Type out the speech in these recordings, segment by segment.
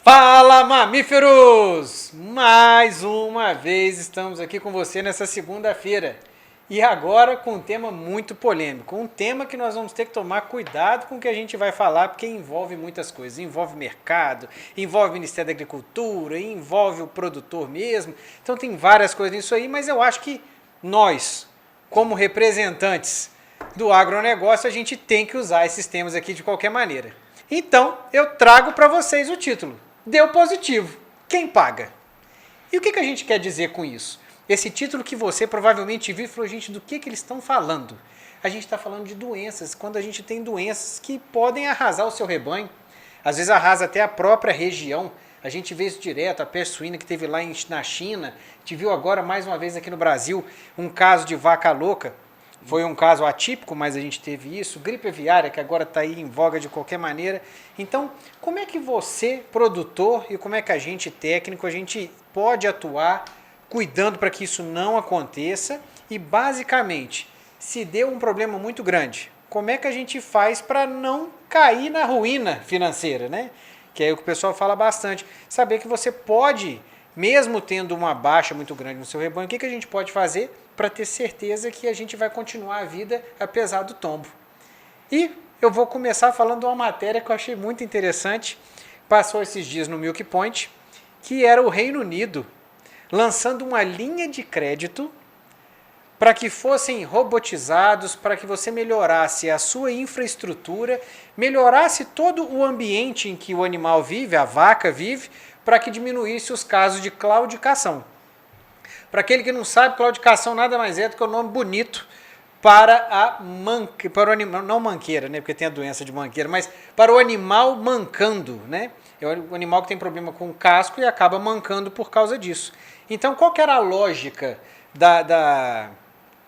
Fala, mamíferos! Mais uma vez estamos aqui com você nessa segunda-feira. E agora com um tema muito polêmico, um tema que nós vamos ter que tomar cuidado com o que a gente vai falar, porque envolve muitas coisas, envolve mercado, envolve o Ministério da Agricultura, envolve o produtor mesmo, então tem várias coisas nisso aí, mas eu acho que nós, como representantes do agronegócio, a gente tem que usar esses temas aqui de qualquer maneira. Então, eu trago para vocês o título, Deu Positivo, quem paga? E o que a gente quer dizer com isso? Esse título que você provavelmente viu e falou, gente, do que eles estão falando? A gente está falando de doenças, quando a gente tem doenças que podem arrasar o seu rebanho, às vezes arrasa até a própria região. A gente vê isso direto, a peste suína que teve lá na China, a gente viu agora mais uma vez aqui no Brasil um caso de vaca louca. Foi um caso atípico, mas a gente teve isso. Gripe aviária, que agora está aí em voga de qualquer maneira. Então, como é que você, produtor, e como é que a gente, técnico, a gente pode atuar cuidando para que isso não aconteça? E, basicamente, se deu um problema muito grande, como é que a gente faz para não cair na ruína financeira, né? Que é o que o pessoal fala bastante. Saber que você pode, mesmo tendo uma baixa muito grande no seu rebanho, o que a gente pode fazer para ter certeza que a gente vai continuar a vida apesar do tombo. E eu vou começar falando de uma matéria que eu achei muito interessante, passou esses dias no Milk Point, que era o Reino Unido lançando uma linha de crédito para que fossem robotizados, para que você melhorasse a sua infraestrutura, melhorasse todo o ambiente em que o animal vive, a vaca vive, para que diminuísse os casos de claudicação. Para aquele que não sabe, claudicação nada mais é do que o nome bonito para para o animal, não manqueira, né, porque tem a doença de manqueira, mas para o animal mancando, né? É o animal que tem problema com o casco e acaba mancando por causa disso. Então, qual que era a lógica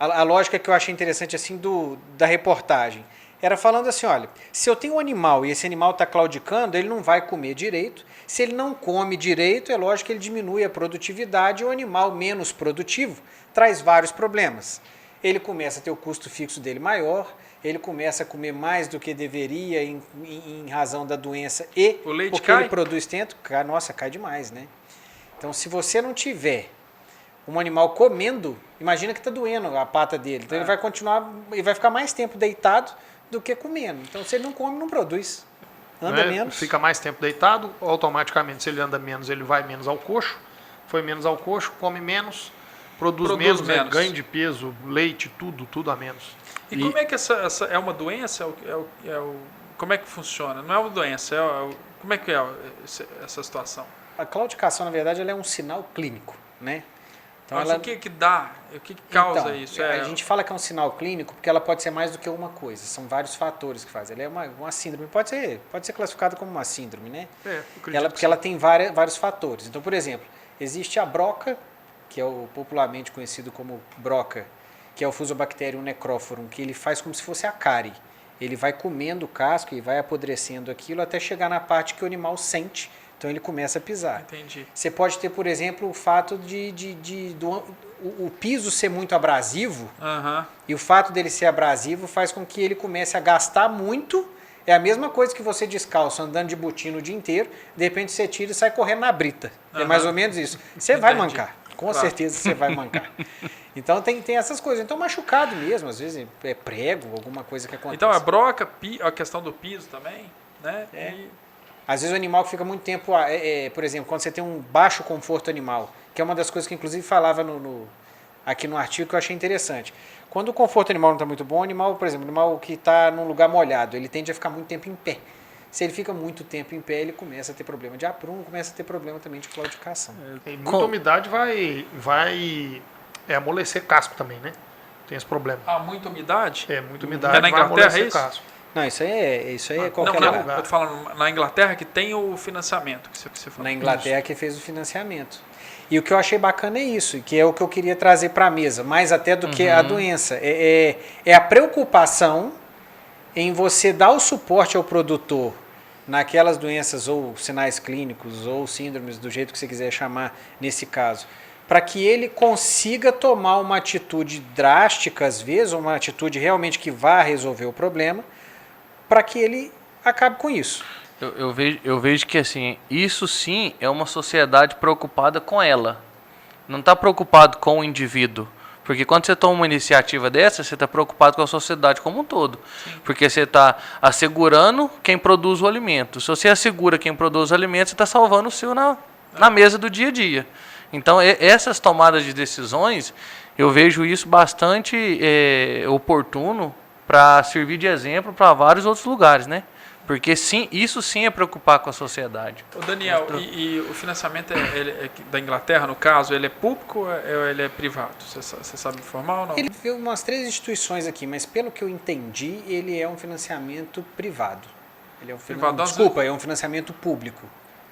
a lógica que eu achei interessante assim da reportagem? Era falando assim, olha, se eu tenho um animal e esse animal está claudicando, ele não vai comer direito. Se ele não come direito, é lógico que ele diminui a produtividade e o animal menos produtivo traz vários problemas. Ele começa a ter o custo fixo dele maior, ele começa a comer mais do que deveria em razão da doença e o leite porque cai? ele produz tanto, nossa, cai demais, né? Então, se você não tiver um animal comendo, imagina que está doendo a pata dele, então ele vai continuar, ele vai ficar mais tempo deitado do que comendo. Então, se ele não come, não produz. Anda menos. Fica mais tempo deitado, automaticamente, se ele anda menos, ele vai menos ao coxo. Foi menos ao coxo, come menos, produz menos. Ganho de peso, leite, tudo a menos. E como é que essa é uma doença? Como é que funciona? Não é uma doença, como é que é essa situação? A claudicação, na verdade, ela é um sinal clínico, né? Então, mas o que dá? O que causa então, isso? A gente fala que é um sinal clínico porque ela pode ser mais do que uma coisa. São vários fatores que fazem. Ela é uma síndrome. Pode ser classificada como uma síndrome, né? Porque ela tem vários fatores. Então, por exemplo, existe a broca, que é o popularmente conhecido como broca, que é o Fusobacterium necrophorum, que ele faz como se fosse a cárie. Ele vai comendo o casco e vai apodrecendo aquilo até chegar na parte que o animal sente. Então ele começa a pisar. Entendi. Você pode ter, por exemplo, o fato o piso ser muito abrasivo, e o fato dele ser abrasivo faz com que ele comece a gastar muito. É a mesma coisa que você descalço, andando de botina o dia inteiro, de repente você tira e sai correndo na brita. É mais ou menos isso. Você vai mancar, com certeza você vai mancar. Então tem essas coisas. Então machucado mesmo, às vezes é prego, alguma coisa que acontece. Então a broca, a questão do piso também, né? Às vezes o animal que fica muito tempo, por exemplo, quando você tem um baixo conforto animal, que é uma das coisas que inclusive falava aqui no artigo que eu achei interessante. Quando o conforto animal não está muito bom, o animal, por exemplo, o animal que está num lugar molhado, ele tende a ficar muito tempo em pé. Se ele fica muito tempo em pé, ele começa a ter problema de aprumo, começa a ter problema também de claudicação. Muita umidade vai amolecer casco também, né? Tem esse problema. Muita umidade? Muita umidade na Inglaterra é isso? Casco. Não, isso aí é qualquer lugar. Eu tô falando na Inglaterra que tem o financiamento. Que você falou. Na Inglaterra que fez o financiamento. E o que eu achei bacana é isso, que é o que eu queria trazer para a mesa, mais até do que a doença. É a preocupação em você dar o suporte ao produtor naquelas doenças ou sinais clínicos ou síndromes, do jeito que você quiser chamar nesse caso, para que ele consiga tomar uma atitude drástica, às vezes, ou uma atitude realmente que vá resolver o problema, para que ele acabe com isso. Eu vejo que assim, isso sim é uma sociedade preocupada com ela. Não está preocupado com o indivíduo. Porque quando você toma uma iniciativa dessa, você está preocupado com a sociedade como um todo. Sim. Porque você está assegurando quem produz o alimento. Se você assegura quem produz o alimento, você está salvando o seu na mesa do dia a dia. Então, essas tomadas de decisões, eu vejo isso bastante oportuno para servir de exemplo para vários outros lugares, né? Porque sim, isso sim é preocupar com a sociedade. Ô Daniel, e o financiamento da Inglaterra, no caso, ele é público ou ele é privado? Você sabe informar ou não? Ele viu umas 3 instituições aqui, mas pelo que eu entendi, ele é um financiamento privado. Ele é é um financiamento público.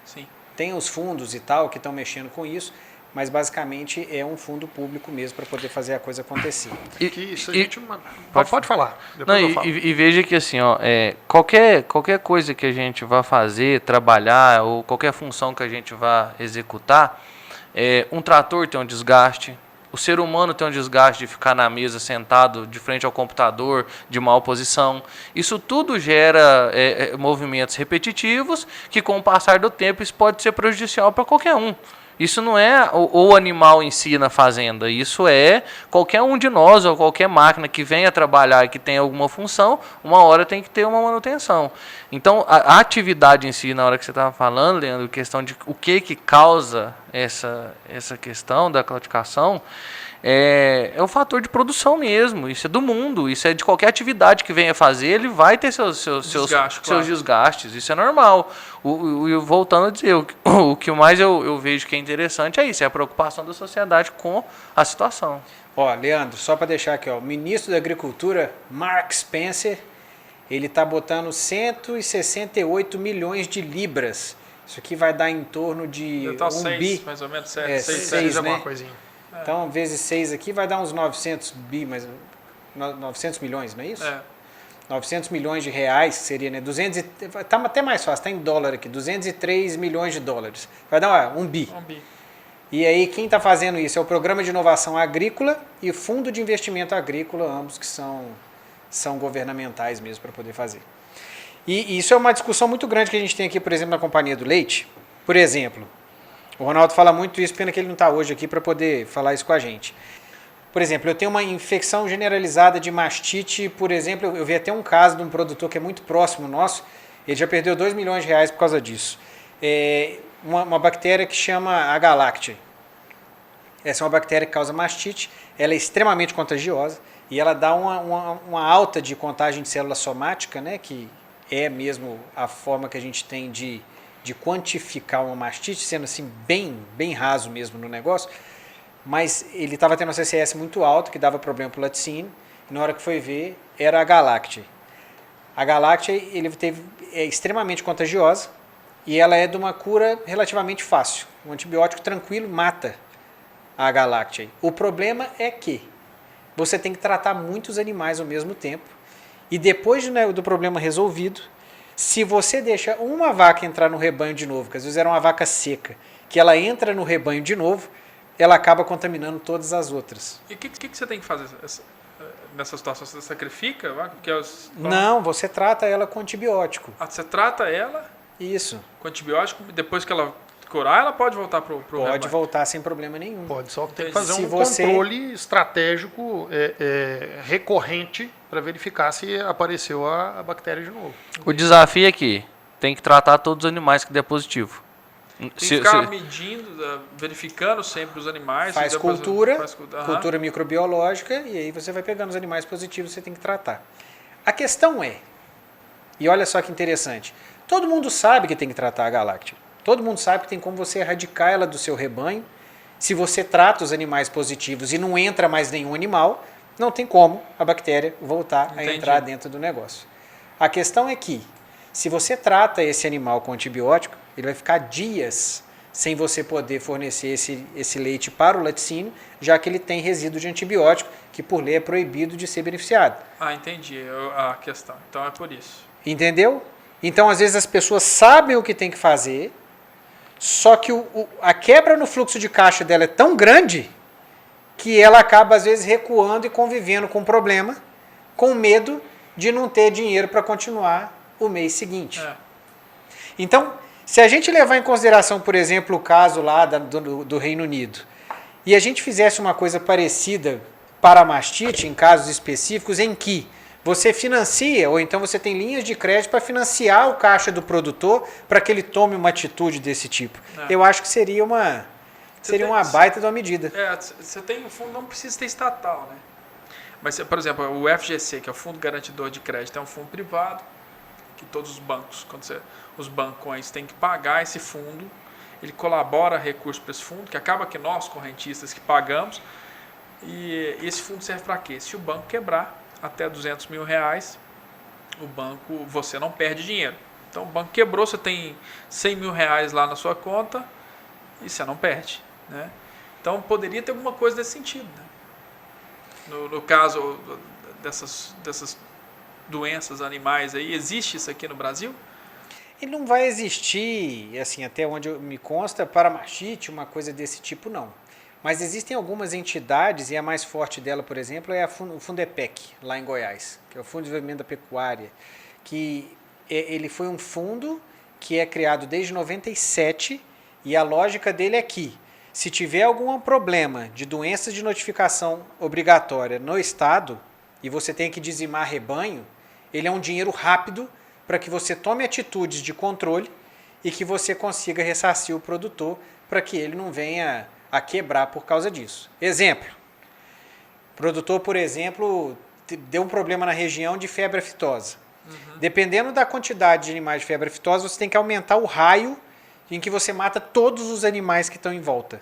Sim. Tem os fundos e tal que estão mexendo com isso, mas basicamente é um fundo público mesmo para poder fazer a coisa acontecer. Pode falar. Não, e veja que assim, qualquer coisa que a gente vá fazer, trabalhar, ou qualquer função que a gente vá executar, um trator tem um desgaste, o ser humano tem um desgaste de ficar na mesa sentado de frente ao computador, de mal posição. Isso tudo gera movimentos repetitivos que, com o passar do tempo, isso pode ser prejudicial para qualquer um. Isso não é o animal em si na fazenda, isso é qualquer um de nós ou qualquer máquina que venha trabalhar e que tenha alguma função, uma hora tem que ter uma manutenção. Então, a atividade em si, na hora que você estava falando, Leandro, questão de o que causa essa questão da claudicação, é o fator de produção mesmo, isso é do mundo, isso é de qualquer atividade que venha fazer, ele vai ter seus desgastes, isso é normal. Voltando a dizer, o que mais eu vejo que é interessante é isso, é a preocupação da sociedade com a situação. Ó, Leandro, só para deixar aqui, ó, o ministro da Agricultura, Mark Spencer, ele está botando 168 milhões de libras. Isso aqui vai dar em torno de bi. Mais ou menos, 6, alguma né? coisinha. Então, vezes 6 aqui vai dar uns 900 bi, mas 900 milhões, não é isso? 900 milhões de reais, que seria, né? Tá até mais fácil, está em dólar aqui, 203 milhões de dólares. Vai dar um bi. E aí, quem está fazendo isso é o Programa de Inovação Agrícola e o Fundo de Investimento Agrícola, ambos que são governamentais mesmo para poder fazer. E isso é uma discussão muito grande que a gente tem aqui, por exemplo, na Companhia do Leite. Por exemplo, o Ronaldo fala muito isso, pena que ele não está hoje aqui para poder falar isso com a gente. Por exemplo, eu tenho uma infecção generalizada de mastite, por exemplo, eu vi até um caso de um produtor que é muito próximo nosso, ele já perdeu 2 milhões de reais por causa disso. Uma bactéria que chama Agalactiae. Essa é uma bactéria que causa mastite, ela é extremamente contagiosa e ela dá uma alta de contagem de célula somática, né, que é mesmo a forma que a gente tem de quantificar uma mastite, sendo assim bem raso mesmo no negócio, mas ele estava tendo uma CCS muito alta, que dava problema para o laticínio, e na hora que foi ver, era a Galactiae. A Galactiae é extremamente contagiosa e ela é de uma cura relativamente fácil. Um antibiótico tranquilo mata a Galactiae. O problema é que você tem que tratar muitos animais ao mesmo tempo e depois do problema resolvido, se você deixa uma vaca entrar no rebanho de novo, que às vezes era uma vaca seca, que ela entra no rebanho de novo, ela acaba contaminando todas as outras. E o que você tem que fazer nessa situação? Você sacrifica a vaca? Não, você trata ela com antibiótico. Você trata ela Isso. Com antibiótico, depois que ela curar, ela pode voltar para o rebanho? Pode voltar sem problema nenhum. Pode, só que tem que fazer controle estratégico recorrente para verificar se apareceu a bactéria de novo. O desafio é que tem que tratar todos os animais que der positivo. Tem que ficar medindo, verificando sempre os animais. Faz cultura microbiológica e aí você vai pegando os animais positivos que você tem que tratar. A questão é, e olha só que interessante, todo mundo sabe que tem que tratar a Galactiae. Todo mundo sabe que tem como você erradicar ela do seu rebanho. Se você trata os animais positivos e não entra mais nenhum animal, não tem como a bactéria voltar a entrar dentro do negócio. A questão é que, se você trata esse animal com antibiótico, ele vai ficar dias sem você poder fornecer esse leite para o laticínio, já que ele tem resíduo de antibiótico, que por lei é proibido de ser beneficiado. Entendi a questão. Então é por isso. Entendeu? Então, às vezes, as pessoas sabem o que tem que fazer, só que a quebra no fluxo de caixa dela é tão grande que ela acaba, às vezes, recuando e convivendo com o problema, com medo de não ter dinheiro para continuar o mês seguinte. Então, se a gente levar em consideração, por exemplo, o caso lá do Reino Unido, e a gente fizesse uma coisa parecida para a mastite, em casos específicos, em que você financia, ou então você tem linhas de crédito para financiar o caixa do produtor para que ele tome uma atitude desse tipo. Eu acho que seria uma baita de uma medida. Você tem um fundo, não precisa ter estatal, né? Mas, por exemplo, o FGC, que é o Fundo Garantidor de Crédito, é um fundo privado que todos os bancos, os bancões têm que pagar esse fundo, ele colabora recursos para esse fundo, que acaba que nós, correntistas, que pagamos, e esse fundo serve para quê? Se o banco quebrar até R$200 mil, você não perde dinheiro. Então o banco quebrou, você tem R$100 mil lá na sua conta e você não perde, né? Então poderia ter alguma coisa desse sentido, né? No caso dessas doenças animais aí, existe isso aqui no Brasil? Ele não vai existir, assim, até onde me consta, para a mastite, uma coisa desse tipo, não. Mas existem algumas entidades, e a mais forte dela, por exemplo, é o Fundepec, lá em Goiás, que é o Fundo de Desenvolvimento da Pecuária, que ele foi um fundo que é criado desde 97, e a lógica dele é que, se tiver algum problema de doenças de notificação obrigatória no estado, e você tem que dizimar rebanho, ele é um dinheiro rápido para que você tome atitudes de controle e que você consiga ressarcir o produtor para que ele não venha a quebrar por causa disso. Exemplo, o produtor, por exemplo, deu um problema na região de febre aftosa. Dependendo da quantidade de animais de febre aftosa, você tem que aumentar o raio em que você mata todos os animais que estão em volta.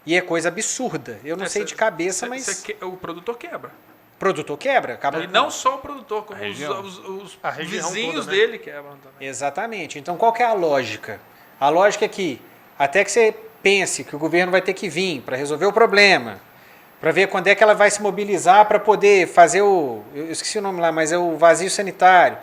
E é coisa absurda. Eu não sei de cabeça, mas... O produtor quebra. O produtor quebra. E não só o produtor, como os vizinhos toda, né? dele quebram também. Exatamente. Então, qual que é a lógica? A lógica é que, até que você pense que o governo vai ter que vir para resolver o problema, para ver quando é que ela vai se mobilizar para poder fazer eu esqueci o nome lá, mas é o vazio sanitário.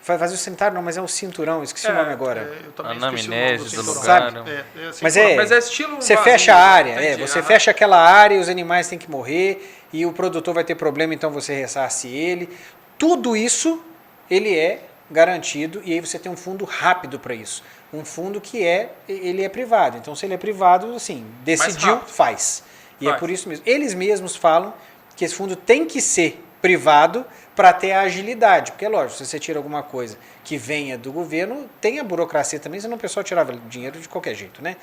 Vazio sanitário não, mas é o cinturão, esqueci o nome agora. Eu também anamnese do lugar. Sabe? Mas é estilo você fecha a área, você fecha aquela área e os animais têm que morrer e o produtor vai ter problema, então você ressarce ele. Tudo isso, ele é garantido e aí você tem um fundo rápido para isso. Um fundo que ele é privado. Então, se ele é privado, assim, decidiu, faz. E é por isso mesmo. Eles mesmos falam que esse fundo tem que ser privado para ter a agilidade. Porque, lógico, se você tira alguma coisa que venha do governo, tem a burocracia também, senão o pessoal tirava dinheiro de qualquer jeito, né?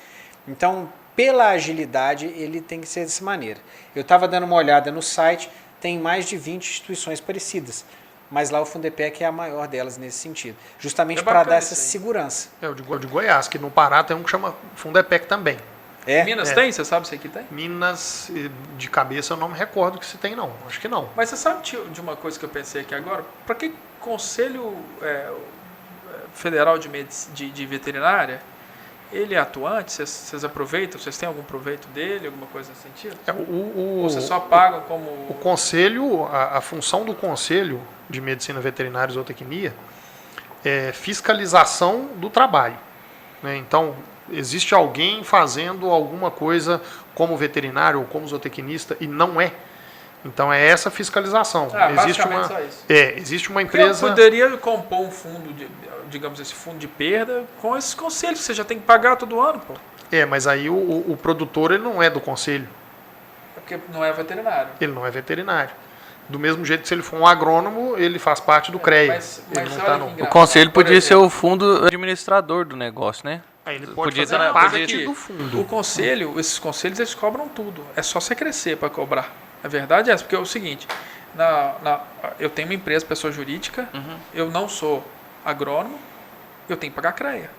Então, pela agilidade, ele tem que ser dessa maneira. Eu estava dando uma olhada no site, tem mais de 20 instituições parecidas. Mas lá o Fundepec é a maior delas nesse sentido. Justamente para dar essa segurança. O de Goiás, que no Pará tem um que chama Fundepec também. Minas tem? Você sabe se aqui tem? Minas, de cabeça, eu não me recordo que se tem, não. Acho que não. Mas você sabe de uma coisa que eu pensei aqui agora? Para que Conselho Federal de Veterinária, ele é atuante? Vocês aproveitam? Vocês têm algum proveito dele? Alguma coisa nesse sentido? Ou vocês só pagam como... O Conselho, a função do Conselho de Medicina Veterinária e Zootecnia é fiscalização do trabalho, né? Então, existe alguém fazendo alguma coisa como veterinário ou como zootecnista e não é. Então, é essa fiscalização. Existe uma empresa... Porque eu poderia compor um fundo, digamos, esse fundo de perda com esses conselhos que você já tem que pagar todo ano, pô. Mas aí o produtor ele não é do conselho. É porque não é veterinário. Ele não é veterinário. Do mesmo jeito que se ele for um agrônomo, ele faz parte do CREA. Ele não tá no... O conselho podia ser o fundo administrador do negócio, né? Aí ele pode Podia fazer parte do fundo. O conselho, esses conselhos, eles cobram tudo. É só você crescer para cobrar. A verdade é essa, porque é o seguinte, eu tenho uma empresa, pessoa jurídica, eu não sou agrônomo, eu tenho que pagar CREA.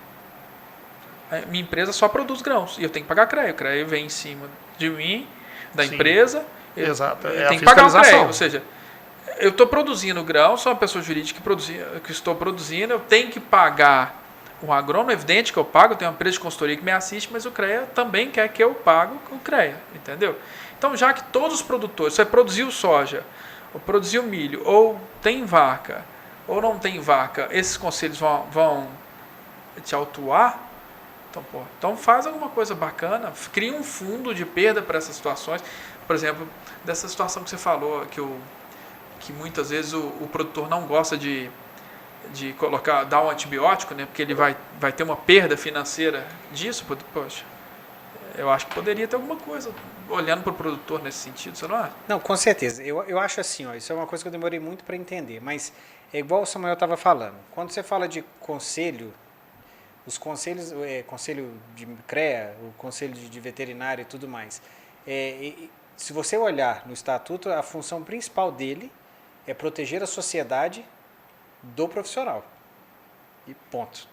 Minha empresa só produz grãos e eu tenho que pagar CREA. O CREA vem em cima de mim, da empresa. Exato. Eu tenho que pagar o CREA. Ou seja, eu estou produzindo grão, sou uma pessoa jurídica que estou produzindo, eu tenho que pagar um agrônomo, é evidente que eu pago, eu tenho uma empresa de consultoria que me assiste, mas o CREA também quer que eu pague o CREA, entendeu? Então, já que todos os produtores, você produziu soja, ou produziu milho, ou tem vaca, ou não tem vaca, esses conselhos vão te autuar, então faz alguma coisa bacana, cria um fundo de perda para essas situações. Por exemplo, dessa situação que você falou, que muitas vezes o produtor não gosta de de dar um antibiótico, né? Porque ele vai ter uma perda financeira disso, poxa, eu acho que poderia ter alguma coisa olhando para o produtor nesse sentido, você não acha? Não, com certeza. Eu acho assim, ó, isso é uma coisa que eu demorei muito para entender, mas é igual o Samuel estava falando. Quando você fala de conselho, os conselhos, conselho de CREA, o conselho de veterinário e tudo mais, se você olhar no estatuto, a função principal dele é proteger a sociedade do profissional. E ponto.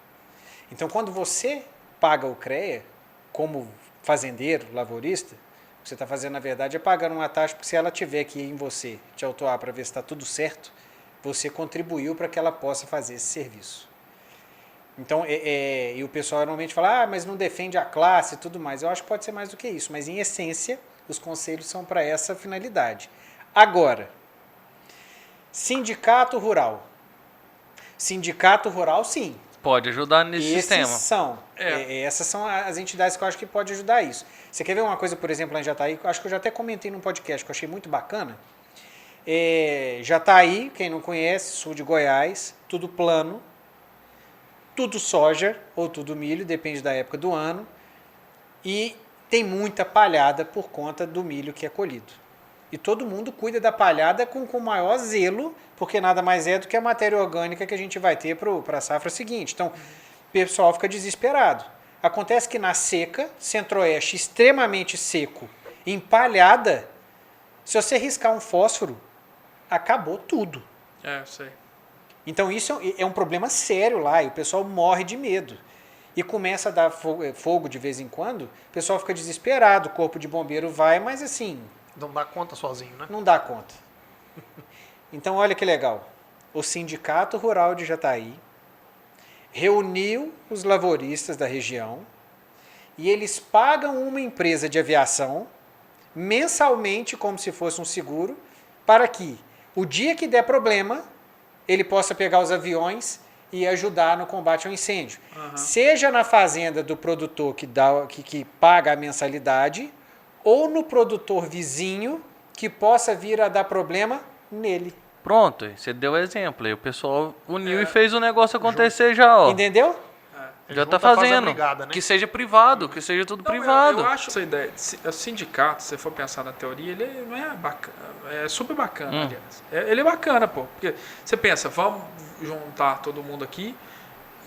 Então, quando você paga o CREA, como fazendeiro, lavorista, o que você está fazendo, na verdade, é pagando uma taxa, porque se ela tiver que ir em você, te autuar para ver se está tudo certo, você contribuiu para que ela possa fazer esse serviço. Então, e o pessoal normalmente fala, mas não defende a classe e tudo mais. Eu acho que pode ser mais do que isso, mas em essência, os conselhos são para essa finalidade. Agora, sindicato rural. Sindicato rural, sim. Pode ajudar nesse sistema. Essas são as entidades que eu acho que pode ajudar isso. Você quer ver uma coisa, por exemplo, lá em Jataí, que eu acho que eu já até comentei num podcast, que eu achei muito bacana. Jataí, quem não conhece, sul de Goiás, tudo plano, tudo soja ou tudo milho, depende da época do ano, e tem muita palhada por conta do milho que é colhido. E todo mundo cuida da palhada com o maior zelo, porque nada mais é do que a matéria orgânica que a gente vai ter para a safra seguinte. Então, o pessoal fica desesperado. Acontece que na seca, centro-oeste extremamente seco, em palhada, se você riscar um fósforo, acabou tudo. Eu sei. Então isso é um problema sério lá e o pessoal morre de medo. E começa a dar fogo de vez em quando, o pessoal fica desesperado, o corpo de bombeiro vai, mas assim... Não dá conta sozinho, né? Não dá conta. Então olha que legal. O Sindicato Rural de Jataí reuniu os lavoristas da região e eles pagam uma empresa de aviação mensalmente, como se fosse um seguro, para que o dia que der problema, ele possa pegar os aviões e ajudar no combate ao incêndio. Uhum. Seja na fazenda do produtor que paga a mensalidade, ou no produtor vizinho que possa vir a dar problema nele. Pronto, você deu exemplo. Aí o pessoal uniu e fez o negócio acontecer já, ó. Entendeu? Já tá faz a fazendo. brigada, né? Que seja privado, que seja tudo privado. Eu acho essa ideia. O sindicato, se você for pensar na teoria, ele não é bacana. É super bacana, aliás. Ele é bacana, pô. Porque você pensa, vamos juntar todo mundo aqui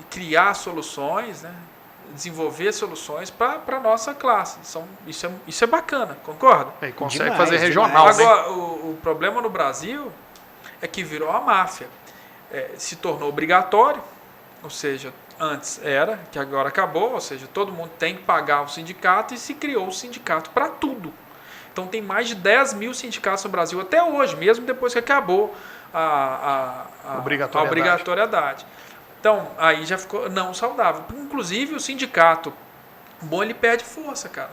e criar soluções, né? Desenvolver soluções para a nossa classe. Isso é bacana, concorda? E consegue Demais, fazer regional, demais. né? Agora, o problema no Brasil é que virou a máfia. Se tornou obrigatório, ou seja, antes era, que agora acabou, ou seja, todo mundo tem que pagar o sindicato e se criou o sindicato para tudo. Então tem mais de 10 mil sindicatos no Brasil até hoje, mesmo depois que acabou a obrigatoriedade. Então, aí já ficou não saudável. Inclusive, o sindicato bom, ele perde força, cara.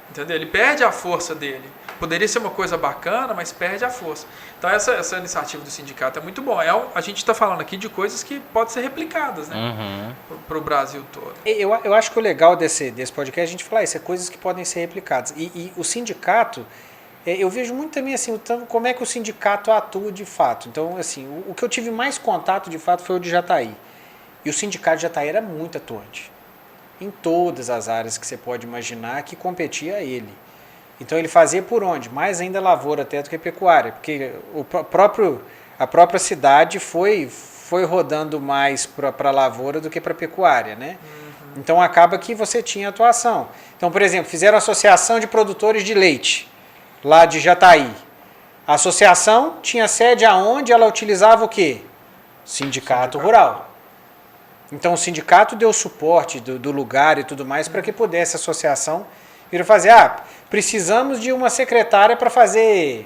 Entendeu? Ele perde a força dele. Poderia ser uma coisa bacana, mas perde a força. Então, essa iniciativa do sindicato é muito bom. A gente está falando aqui de coisas que podem ser replicadas, né? Para o Brasil todo. Eu acho que o legal desse podcast é a gente falar isso, é coisas que podem ser replicadas. E o sindicato, eu vejo muito também assim, como é que o sindicato atua de fato. Então, assim, o que eu tive mais contato de fato foi o de Jataí. E o sindicato de Jataí era muito atuante. Em todas as áreas que você pode imaginar que competia a ele. Então ele fazia por onde? Mais ainda lavoura até do que pecuária, porque a própria cidade foi rodando mais para a lavoura do que para a pecuária, né? Então acaba que você tinha atuação. Então, por exemplo, fizeram a Associação de Produtores de Leite, lá de Jataí. A associação tinha sede aonde ela utilizava o quê? Sindicato Rural. Então o sindicato deu suporte do lugar e tudo mais para que pudesse a associação vir fazer, precisamos de uma secretária para fazer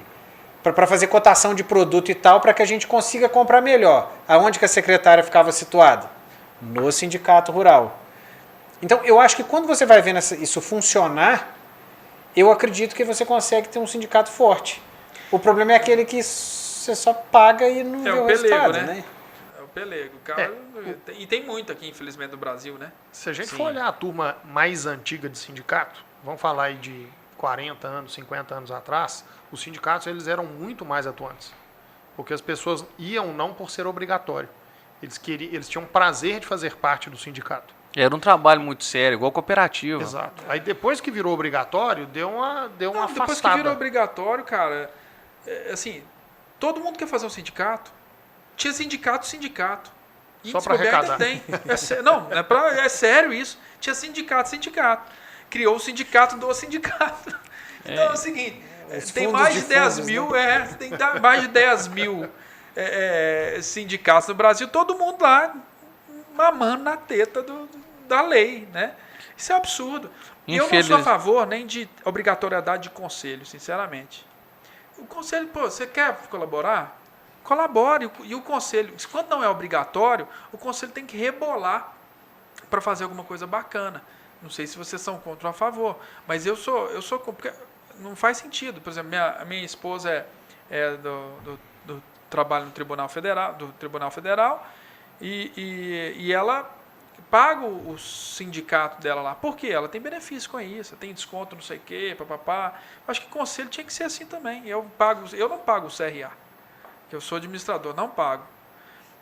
cotação de produto e tal, para que a gente consiga comprar melhor. Aonde que a secretária ficava situada? No sindicato rural. Então eu acho que quando você vai vendo isso funcionar, eu acredito que você consegue ter um sindicato forte. O problema é aquele que você só paga e não vê o resultado, né? Pelego, e tem muito aqui, infelizmente, no Brasil, né? Se a gente for olhar a turma mais antiga de sindicato, vamos falar aí de 40 anos, 50 anos atrás, os sindicatos eles eram muito mais atuantes. Porque as pessoas iam não por ser obrigatório, Eles tinham prazer de fazer parte do sindicato. Era um trabalho muito sério, igual cooperativa. Exato. Aí depois que virou obrigatório, deu uma Depois que afastada. virou obrigatório, cara, assim, todo mundo quer fazer um sindicato. Tinha sindicato. E Só se pra bobear, ainda arrecadar. tem. Não, é sério isso. Tinha sindicato. Criou o sindicato do sindicato. Então é o seguinte, tem mais de 10 mil, tem mais de 10 mil sindicatos no Brasil, todo mundo lá mamando na teta da lei, né? Isso é absurdo. E eu não sou a favor nem de obrigatoriedade de conselho, sinceramente. O conselho, pô, você quer colaborar? Colabore. E o conselho, quando não é obrigatório, o conselho tem que rebolar para fazer alguma coisa bacana. Não sei se vocês são contra ou a favor, mas eu sou contra, porque não faz sentido. Por exemplo, a minha esposa é do trabalho no Tribunal Federal, e ela paga o sindicato dela lá. Por quê? Ela tem benefício com isso, tem desconto não sei o quê, papapá. Acho que o conselho tinha que ser assim também. Eu não pago o CRA, que eu sou administrador, não pago.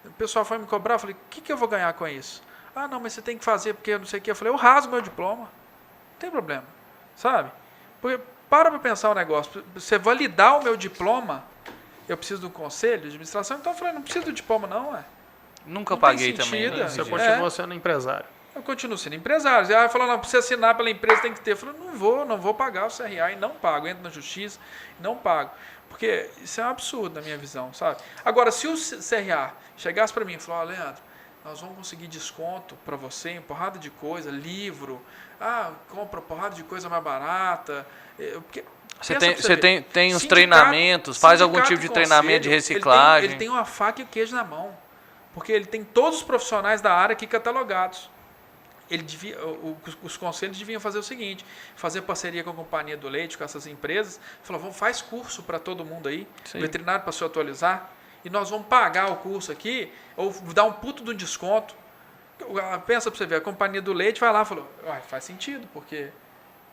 O pessoal foi me cobrar, eu falei, o que eu vou ganhar com isso? Ah, não, mas você tem que fazer porque eu não sei o que. Eu falei, eu rasgo meu diploma. Não tem problema, sabe? Porque para pensar o negócio. Você validar o meu diploma, eu preciso de um conselho de administração. Então eu falei, não preciso do diploma não, Nunca não paguei tem também. sentido. Né? Você continua sendo empresário. Eu continuo sendo empresário. Ela falou, não, para você assinar pela empresa tem que ter. Eu falei, não vou pagar o CRA e não pago. Entro na justiça e não pago. Porque isso é um absurdo na minha visão, sabe? Agora, se o CRA chegasse para mim e falasse, Leandro, nós vamos conseguir desconto para você em porrada de coisa, livro, compra porrada de coisa mais barata. Você tem uns treinamentos, faz algum tipo de treinamento de reciclagem. Ele tem uma faca e o queijo na mão, porque ele tem todos os profissionais da área aqui catalogados. Os conselhos deviam fazer o seguinte, fazer parceria com a Companhia do Leite, com essas empresas, falar, faz curso para todo mundo aí, veterinário para se atualizar, e nós vamos pagar o curso aqui, ou dar um puto de um desconto. Pensa para você ver, a Companhia do Leite vai lá e falou, faz sentido, porque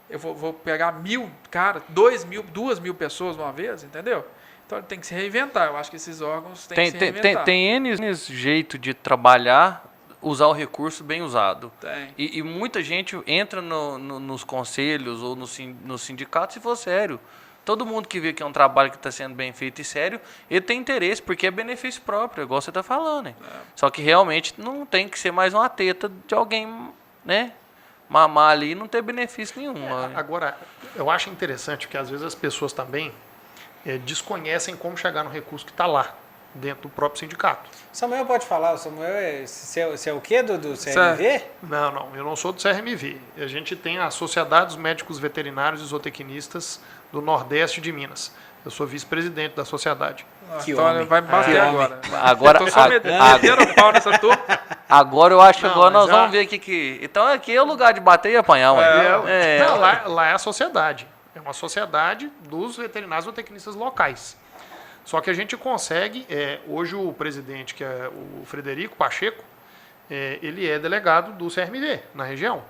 eu vou pegar 1.000, cara, 2.000 pessoas uma vez, entendeu? Então ele tem que se reinventar, eu acho que esses órgãos têm que se reinventar. Tem N jeito de trabalhar, usar o recurso bem usado. E muita gente entra nos conselhos ou nos sindicatos se for sério. Todo mundo que vê que é um trabalho que está sendo bem feito e sério, ele tem interesse, porque é benefício próprio, igual você está falando. Né? Só que realmente não tem que ser mais uma teta de alguém, né? Mamar ali e não ter benefício nenhum. Agora, eu acho interessante que às vezes as pessoas também desconhecem como chegar no recurso que está lá, dentro do próprio sindicato. Samuel pode falar, Samuel, você é o quê do CRMV? Não, eu não sou do CRMV. A gente tem a Sociedade dos Médicos Veterinários e Zootecnistas do Nordeste de Minas. Eu sou vice-presidente da sociedade. Que homem. Vai me bater agora. Agora Eu tô só metendo o pau nessa turma. Agora eu acho que agora nós vamos ver aqui que... Então aqui é o lugar de bater e apanhar. Lá é a sociedade. É uma sociedade dos veterinários zootecnistas locais. Só que a gente consegue, hoje o presidente, que é o Frederico Pacheco, ele é delegado do CRMV na região.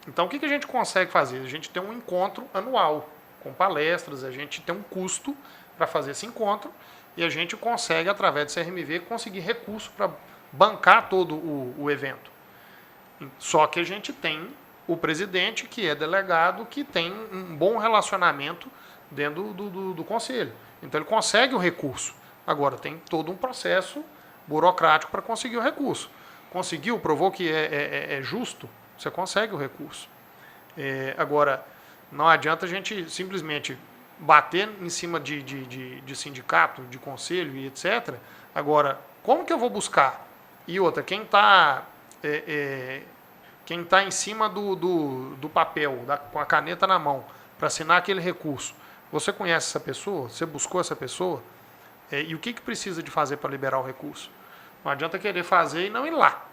Então o que a gente consegue fazer? A gente tem um encontro anual com palestras, a gente tem um custo para fazer esse encontro e a gente consegue, através do CRMV, conseguir recurso para bancar todo o evento. Só que a gente tem o presidente, que é delegado, que tem um bom relacionamento dentro do conselho. Então ele consegue o recurso. Agora tem todo um processo burocrático para conseguir o recurso. Conseguiu, provou que é justo, você consegue o recurso. Agora, não adianta a gente simplesmente bater em cima de sindicato, de conselho e etc. Agora, como que eu vou buscar? E outra, quem está em cima do papel, com a caneta na mão, para assinar aquele recurso, você conhece essa pessoa? Você buscou essa pessoa? E o que precisa de fazer para liberar o recurso? Não adianta querer fazer e não ir lá.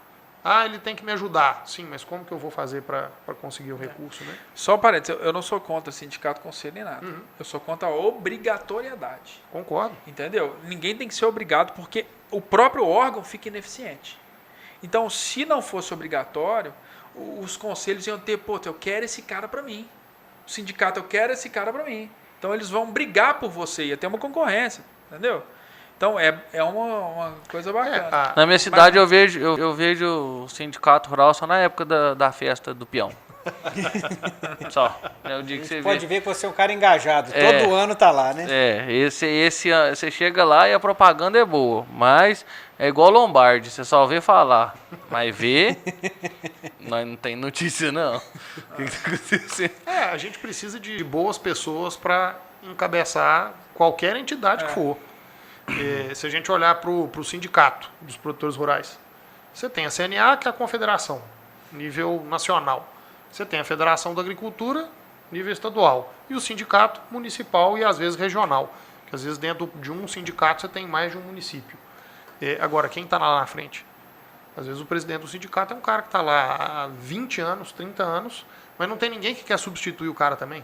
Ele tem que me ajudar. Sim, mas como que eu vou fazer para conseguir o recurso? Né? Só um parênteses, eu não sou contra sindicato, conselho nem nada. Eu sou contra a obrigatoriedade. Concordo. Entendeu? Ninguém tem que ser obrigado, porque o próprio órgão fica ineficiente. Então, se não fosse obrigatório, os conselhos iam ter, eu quero esse cara para mim. O sindicato, eu quero esse cara para mim. Então, eles vão brigar por você, ia ter uma concorrência, entendeu? Então é uma coisa bacana. Na minha cidade eu vejo o sindicato rural só na época da festa do peão. Só. É o dia que você Pode vê. ver que você é um cara engajado. É. Todo ano tá lá, né? Você chega lá e a propaganda é boa, mas é igual Lombardi, você só vê falar, mas vê, nós não tem notícia não. O que tá acontecendo? A gente precisa de boas pessoas para encabeçar qualquer entidade que for. Se a gente olhar para o sindicato dos produtores rurais, você tem a CNA, que é a confederação, nível nacional. Você tem a Federação da Agricultura, nível estadual. E o sindicato municipal e, às vezes, regional. Que, às vezes, dentro de um sindicato, você tem mais de um município. Agora, quem está lá na frente? Às vezes, o presidente do sindicato é um cara que está lá há 20 anos, 30 anos, mas não tem ninguém que quer substituir o cara também.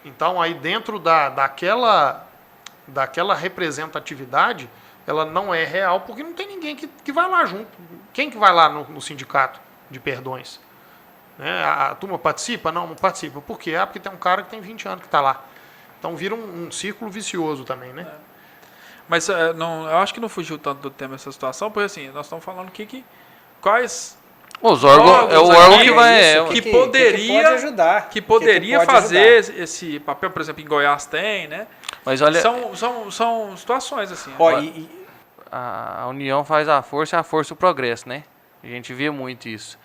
Então, aí, dentro daquela representatividade, ela não é real, porque não tem ninguém que vai lá junto. Quem que vai lá no sindicato de perdões? A turma participa? Não participa. Por quê? Porque tem um cara que tem 20 anos que está lá. Então vira um círculo vicioso também, né? Mas eu acho que não fugiu tanto do tema essa situação, porque assim, nós estamos falando quais Os órgãos, é o órgão que vai... que poderia pode ajudar. Que poderia pode fazer ajudar. esse papel, por exemplo, em Goiás tem, né? Mas olha, São situações assim. Ó, a união faz a força o progresso, né? A gente vê muito isso.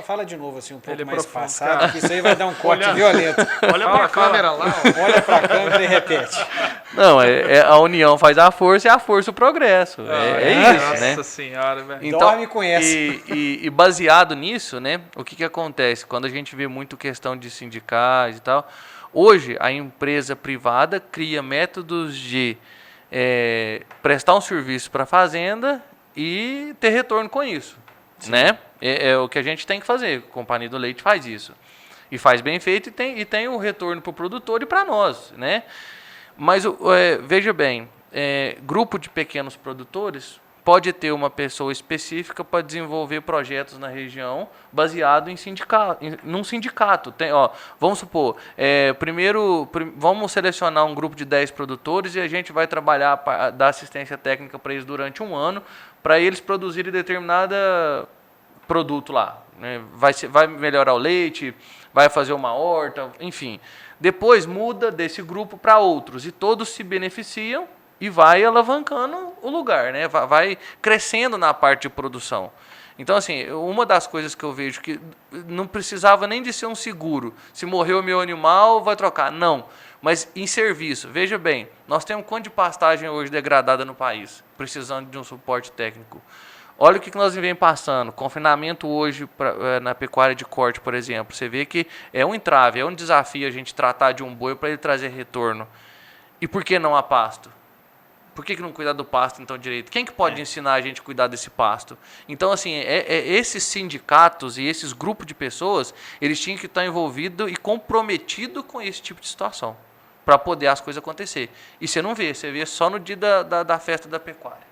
Fala de novo assim um pouco Ele é mais profundo, passado, cara. que isso aí vai dar um corte violento. Olha para a câmera lá. Olha pra câmera e repete. Não, a união faz a força o progresso. É isso, né? Nossa senhora, velho. Então, Dorme com essa. E baseado nisso, né? O que acontece? Quando a gente vê muito questão de sindicais e tal, hoje a empresa privada cria métodos de prestar um serviço para a fazenda e ter retorno com isso. Né? É o que a gente tem que fazer. A Companhia do Leite faz isso. E faz bem feito e tem um retorno para o produtor e para nós. Né? Mas veja bem, grupo de pequenos produtores pode ter uma pessoa específica para desenvolver projetos na região baseado num sindicato. Vamos supor, vamos selecionar um grupo de 10 produtores e a gente vai trabalhar, dar assistência técnica para eles durante um ano, para eles produzirem determinado produto lá. Né? Vai melhorar o leite, vai fazer uma horta, enfim. Depois muda desse grupo para outros e todos se beneficiam e vai alavancando o lugar, né? Vai crescendo na parte de produção. Então, assim, uma das coisas que eu vejo que não precisava nem de ser um seguro. Se morreu o meu animal, vai trocar. Não. Mas em serviço, veja bem, nós temos quanto de pastagem hoje degradada no país, precisando de um suporte técnico. Olha o que nós vem passando. Confinamento hoje na pecuária de corte, por exemplo. Você vê que é um entrave, é um desafio a gente tratar de um boi para ele trazer retorno. E por que não a pasto? Por que não cuidar do pasto, então, direito? Quem que pode ensinar a gente a cuidar desse pasto? Então, assim, esses sindicatos e esses grupos de pessoas, eles tinham que estar envolvidos e comprometidos com esse tipo de situação, para poder as coisas acontecer. E você não vê, você vê só no dia da festa da pecuária.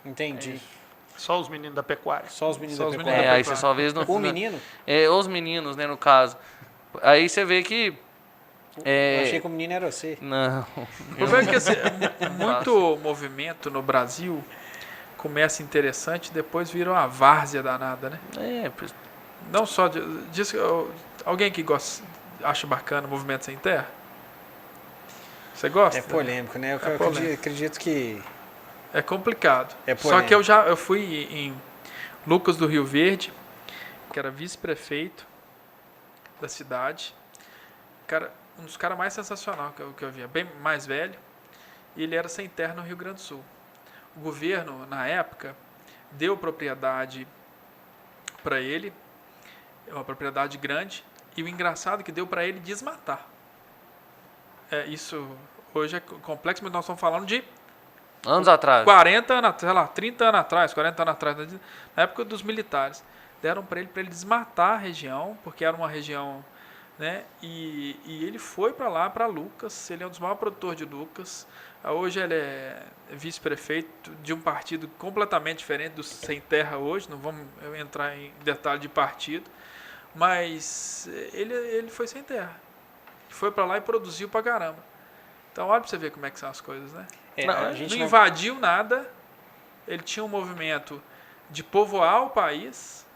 Entendi. Só os meninos da pecuária. Só os meninos Só da os pecuária. meninos da Aí você só vê no... O menino? Os meninos, né, no caso. Aí você vê que... Eu achei que o menino era você. Não. O problema é que assim, muito movimento no Brasil começa interessante, depois vira uma várzea danada, né? Não só alguém que acha bacana movimento sem terra? Você gosta? É polêmico, né? Eu acredito que... É complicado. É Só polêmico. que eu fui em Lucas do Rio Verde, que era vice-prefeito da cidade. Cara, um dos caras mais sensacionais que eu via, bem mais velho, e ele era sem terra no Rio Grande do Sul. O governo, na época, deu propriedade para ele, uma propriedade grande, e o engraçado é que deu para ele desmatar. Isso hoje é complexo, mas nós estamos falando de Anos atrás. 40 anos, sei lá, 30 anos atrás, 40 anos atrás, na época dos militares. Deram para ele desmatar a região, porque era uma região, né? E ele foi para lá, para Lucas. Ele é um dos maiores produtores de Lucas. Hoje ele é vice-prefeito de um partido completamente diferente do Sem Terra hoje. Não vamos entrar em detalhe de partido. Mas ele foi sem terra. Foi para lá e produziu para caramba. Então olha para você ver como é que são as coisas, né? A gente Não invadiu nada, ele tinha um movimento de povoar o país,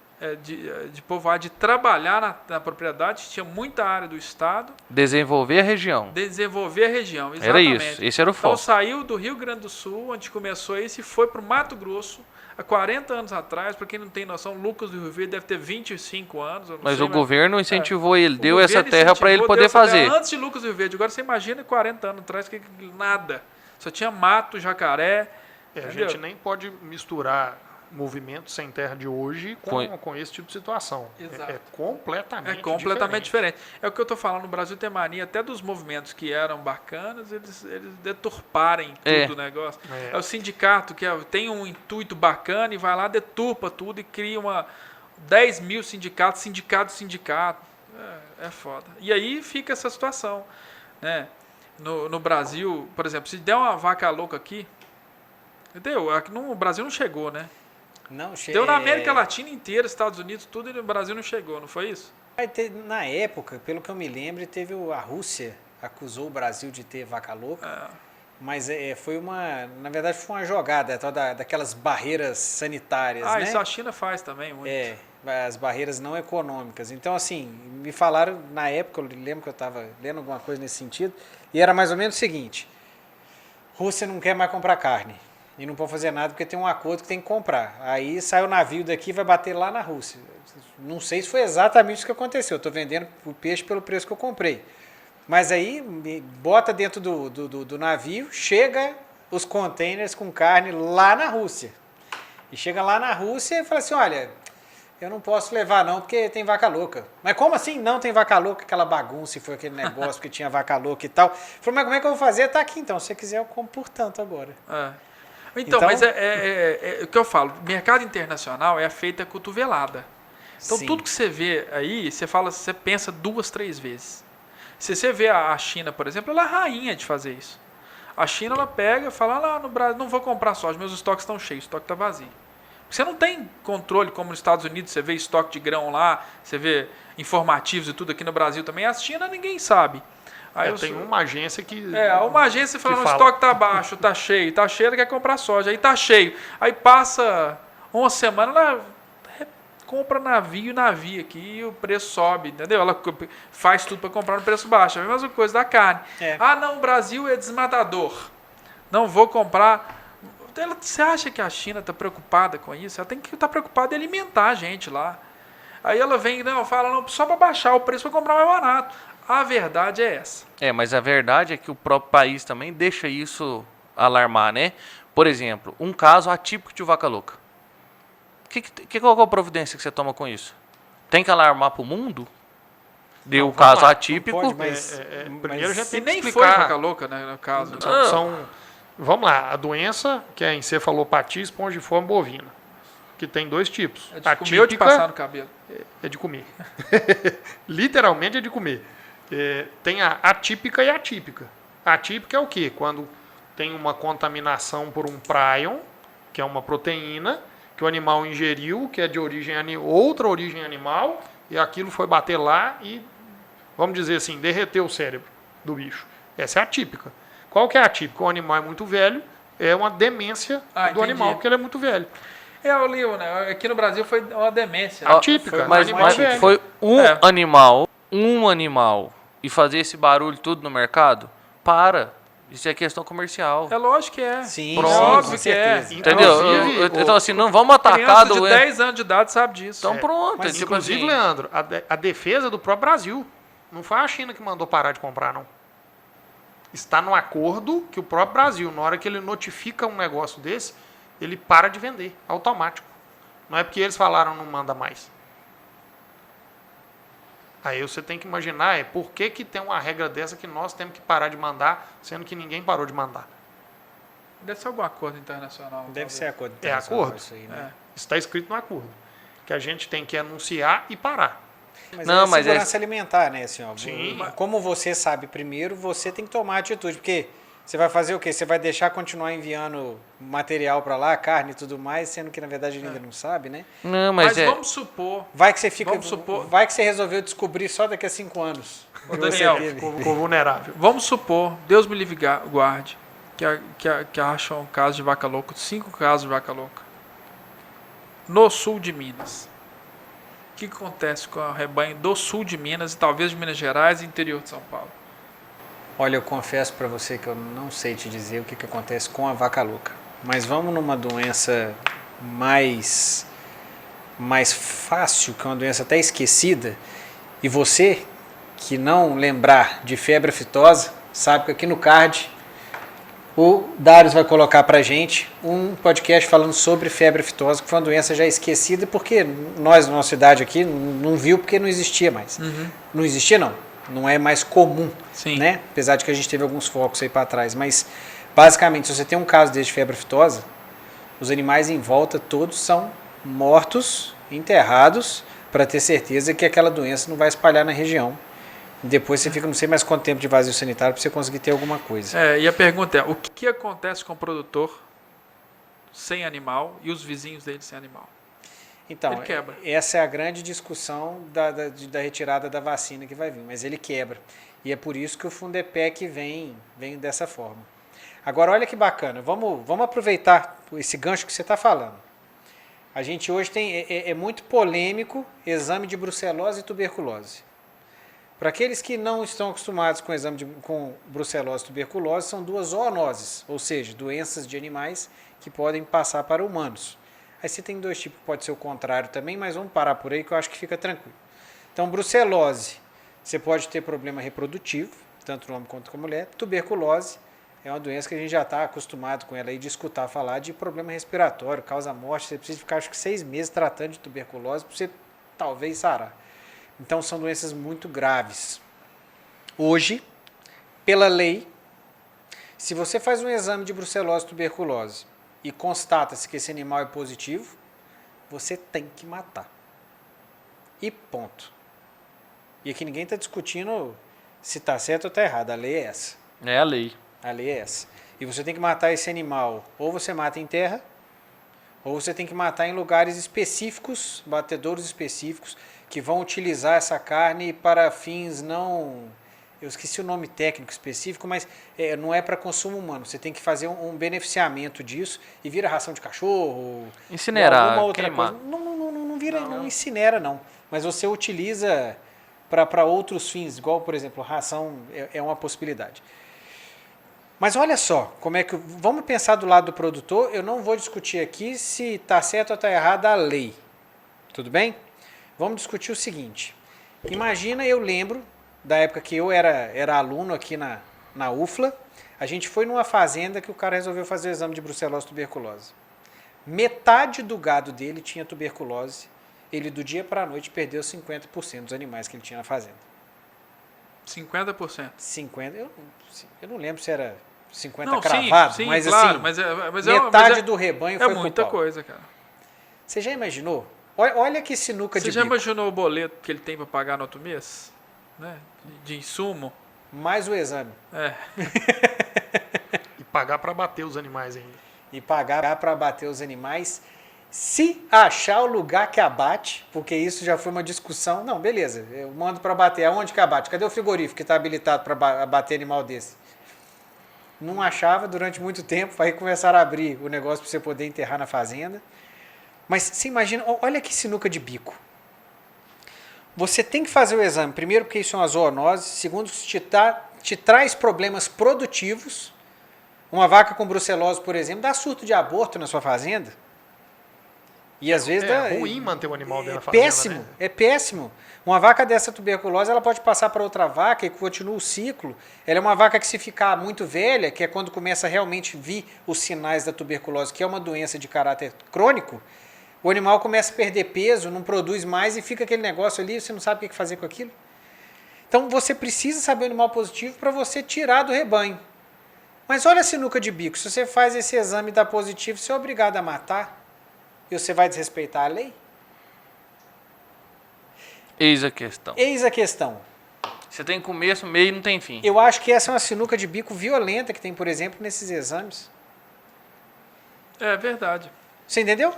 de povoar, de trabalhar na propriedade, tinha muita área do Estado. Desenvolver a região. Desenvolver a região, exatamente. Era isso, esse era o Então foco. saiu do Rio Grande do Sul, onde começou isso, e foi para o Mato Grosso, há 40 anos atrás. Para quem não tem noção, Lucas do Rio Verde deve ter 25 anos. Eu não Mas sei, o governo incentivou ele, o deu essa governo terra para ele incentivou, poder deu essa terra fazer. antes de Lucas do Rio Verde. Agora você imagina 40 anos atrás, que nada. Só tinha mato, jacaré. A Entendeu? gente nem pode misturar movimento sem terra de hoje com esse tipo de situação. Exato. É completamente Diferente. É o que eu estou falando, no Brasil tem mania até dos movimentos que eram bacanas, eles deturparem tudo o negócio. É o sindicato que tem um intuito bacana e vai lá, deturpa tudo e cria 10 mil sindicatos, sindicato. É foda. E aí fica essa situação, né? No Brasil, por exemplo, se der uma vaca louca aqui, entendeu? Aqui no Brasil não chegou, né? Não, Deu na América Latina inteira, Estados Unidos, tudo, e no Brasil não chegou, não foi isso? Na época, pelo que eu me lembro, teve a Rússia acusou o Brasil de ter vaca louca, mas foi na verdade foi uma jogada daquelas barreiras sanitárias, né? Isso a China faz também muito. As barreiras não econômicas. Então, assim, me falaram na época, eu lembro que eu estava lendo alguma coisa nesse sentido, e era mais ou menos o seguinte: Rússia não quer mais comprar carne. E não pode fazer nada porque tem um acordo que tem que comprar. Aí sai o navio daqui e vai bater lá na Rússia. Não sei se foi exatamente isso que aconteceu. Estou vendendo o peixe pelo preço que eu comprei. Mas aí bota dentro do navio, chega os containers com carne lá na Rússia. E chega lá na Rússia e fala assim, olha, eu não posso levar não porque tem vaca louca. Mas como assim não tem vaca louca? Aquela bagunça e foi aquele negócio que tinha vaca louca e tal. Falei, mas como é que eu vou fazer? Tá aqui então. Se você quiser eu compro por tanto agora. Então, mas é o que eu falo, mercado internacional é feita cotovelada. Então, tudo que você vê aí, você pensa 2, 3 vezes. Se você vê a China, por exemplo, ela é rainha de fazer isso. A China, ela pega e fala, lá no Brasil, não vou comprar soja, meus estoques estão cheios, o estoque está vazio. Você não tem controle, como nos Estados Unidos, você vê estoque de grão lá, você vê informativos e tudo aqui no Brasil também. A China, ninguém sabe. Aí tem uma agência que... uma agência falando, o estoque tá baixo, tá cheio, ela quer comprar soja, aí tá cheio. Aí passa uma semana, ela compra navio aqui e o preço sobe, entendeu? Ela faz tudo para comprar no preço baixo. É a mesma coisa da carne. Não, o Brasil é desmatador. Não vou comprar. Você acha que a China está preocupada com isso? Ela tem que estar preocupada em alimentar a gente lá. Aí ela vem, fala, só para baixar o preço para comprar mais barato. A verdade é essa. Mas a verdade é que o próprio país também deixa isso alarmar, né? Por exemplo, um caso atípico de vaca louca. Qual é a providência que você toma com isso? Tem que alarmar para o mundo? Deu o caso atípico. Pode, mas primeiro já tem que nem explicar. foi vaca louca, né, no caso. Vamos lá, a doença, que é a encefalopatia espongiforme bovina, que tem 2 tipos. É de comer ou de passar no cabelo? É de comer. Literalmente é de comer. Tem a atípica e a atípica. A atípica é o quê? Quando tem uma contaminação por um prion, que é uma proteína, que o animal ingeriu, que é de outra origem animal, e aquilo foi bater lá e, vamos dizer assim, derreteu o cérebro do bicho. Essa é a atípica. Qual que é a atípica? O animal é muito velho, é uma demência do animal, porque ele é muito velho. Eu li, né? Aqui no Brasil foi uma demência. Atípica. Mas foi um animal e fazer esse barulho tudo no mercado? Isso é questão comercial. É lógico que é. Sim, óbvio que é. Entendeu? Então, assim, não vamos atacar de 10 anos de idade sabe disso. Então, pronto. Mas, inclusive, Leandro, a defesa do próprio Brasil. Não foi a China que mandou parar de comprar, não. Está no acordo que o próprio Brasil, na hora que ele notifica um negócio desse, ele para de vender, automático. Não é porque eles falaram não manda mais. Aí você tem que imaginar por que tem uma regra dessa que nós temos que parar de mandar, sendo que ninguém parou de mandar. Deve ser algum acordo internacional. Deve ser acordo internacional. É acordo. Isso aí, né? Está escrito no acordo. Que a gente tem que anunciar e parar. Mas segurança alimentar, né, senhor? Sim. Como você sabe primeiro, você tem que tomar atitude, porque Você vai fazer o quê? Você vai deixar continuar enviando material para lá, carne e tudo mais, sendo que na verdade ele ainda não sabe, né? Não, Mas mas vamos supor, Vai que você fica. Vamos supor- Vai que você resolveu descobrir só daqui a 5 anos. Ô, que você Daniel, teve. Ficou vulnerável. vamos supor, Deus me livre e guarde, que acham um caso de vaca louca, 5 casos de vaca louca. No sul de Minas. O que acontece com o rebanho do sul de Minas e talvez de Minas Gerais e interior de São Paulo? Olha, eu confesso para você que eu não sei te dizer o que acontece com a vaca louca. Mas vamos numa doença mais fácil, que é uma doença até esquecida. E você que não lembrar de febre aftosa, sabe que aqui no card o Darius vai colocar pra gente um podcast falando sobre febre aftosa, que foi uma doença já esquecida, porque nós, na nossa cidade aqui, não viu porque não existia mais. Não existia não é mais comum, Sim. né? Apesar de que a gente teve alguns focos aí para trás, mas basicamente, se você tem um caso desse de febre aftosa, os animais em volta todos são mortos, enterrados, para ter certeza que aquela doença não vai espalhar na região. Depois você fica não sei mais quanto tempo de vazio sanitário para você conseguir ter alguma coisa. E a pergunta é, o que acontece com o produtor sem animal e os vizinhos dele sem animal? Então, Ele quebra. essa é a grande discussão da retirada da vacina que vai vir, mas ele quebra. E é por isso que o Fundepec vem dessa forma. Agora, olha que bacana, vamos aproveitar esse gancho que você está falando. A gente hoje é muito polêmico exame de brucelose e tuberculose. Para aqueles que não estão acostumados com o exame com brucelose e tuberculose, são duas zoonoses, ou seja, doenças de animais que podem passar para humanos. Aí você tem 2 tipos, pode ser o contrário também, mas vamos parar por aí que eu acho que fica tranquilo. Então, brucelose, você pode ter problema reprodutivo, tanto no homem quanto com a mulher. Tuberculose é uma doença que a gente já está acostumado com ela aí de escutar falar de problema respiratório, causa morte. Você precisa ficar acho que 6 meses tratando de tuberculose para você talvez sarar. Então, são doenças muito graves. Hoje, pela lei, se você faz um exame de brucelose e tuberculose e constata-se que esse animal é positivo, você tem que matar. E ponto. E aqui ninguém está discutindo se está certo ou está errado. A lei é essa. É a lei. A lei é essa. E você tem que matar esse animal, ou você mata em terra, ou você tem que matar em lugares específicos, batedouros específicos, que vão utilizar essa carne para fins não... Eu esqueci o nome técnico específico, mas não é para consumo humano. Você tem que fazer um beneficiamento disso e vira ração de cachorro. Incinerar, alguma outra queimar. coisa. Não vira, não incinera, não. Mas você utiliza para outros fins, igual, por exemplo, ração é uma possibilidade. Mas olha só, como é que... Vamos pensar do lado do produtor. Eu não vou discutir aqui se está certo ou está errada a lei. Tudo bem? Vamos discutir o seguinte. Imagina, eu lembro da época que eu era aluno aqui na UFLA, a gente foi numa fazenda que o cara resolveu fazer o exame de brucelose e tuberculose. Metade do gado dele tinha tuberculose. Ele, do dia para a noite, perdeu 50% dos animais que ele tinha na fazenda. 50%. 50%, eu não lembro se era 50% Não, cravado, sim, mas claro, assim, metade do rebanho foi É muita pro pau. coisa, cara. Você já imaginou? Olha que sinuca Você de já bico. imaginou o boleto que ele tem para pagar no outro mês? Né? De insumo? Mais o exame. E pagar para bater os animais ainda. E pagar para abater os animais, se achar o lugar que abate, porque isso já foi uma discussão. Não, beleza, eu mando para abater. Aonde que abate? Cadê o frigorífico que está habilitado para abater animal desse? Não achava durante muito tempo, aí começaram a abrir o negócio para você poder enterrar na fazenda. Mas você imagina, olha que sinuca de bico. Você tem que fazer o exame, primeiro porque isso é uma zoonose, segundo te traz problemas produtivos. Uma vaca com brucelose, por exemplo, dá surto de aborto na sua fazenda. E às vezes dá... É ruim manter o animal dentro da fazenda, péssimo, né? é péssimo. Uma vaca dessa tuberculose, ela pode passar para outra vaca e continua o ciclo. Ela é uma vaca que, se ficar muito velha, que é quando começa a realmente vir os sinais da tuberculose, que é uma doença de caráter crônico, o animal começa a perder peso, não produz mais e fica aquele negócio ali, você não sabe o que fazer com aquilo. Então você precisa saber o animal positivo para você tirar do rebanho. Mas olha a sinuca de bico, se você faz esse exame e dá positivo, você é obrigado a matar e você vai desrespeitar a lei? Eis a questão. Eis a questão. Você tem começo, meio e não tem fim. Eu acho que essa é uma sinuca de bico violenta que tem, por exemplo, nesses exames. É verdade. Você entendeu?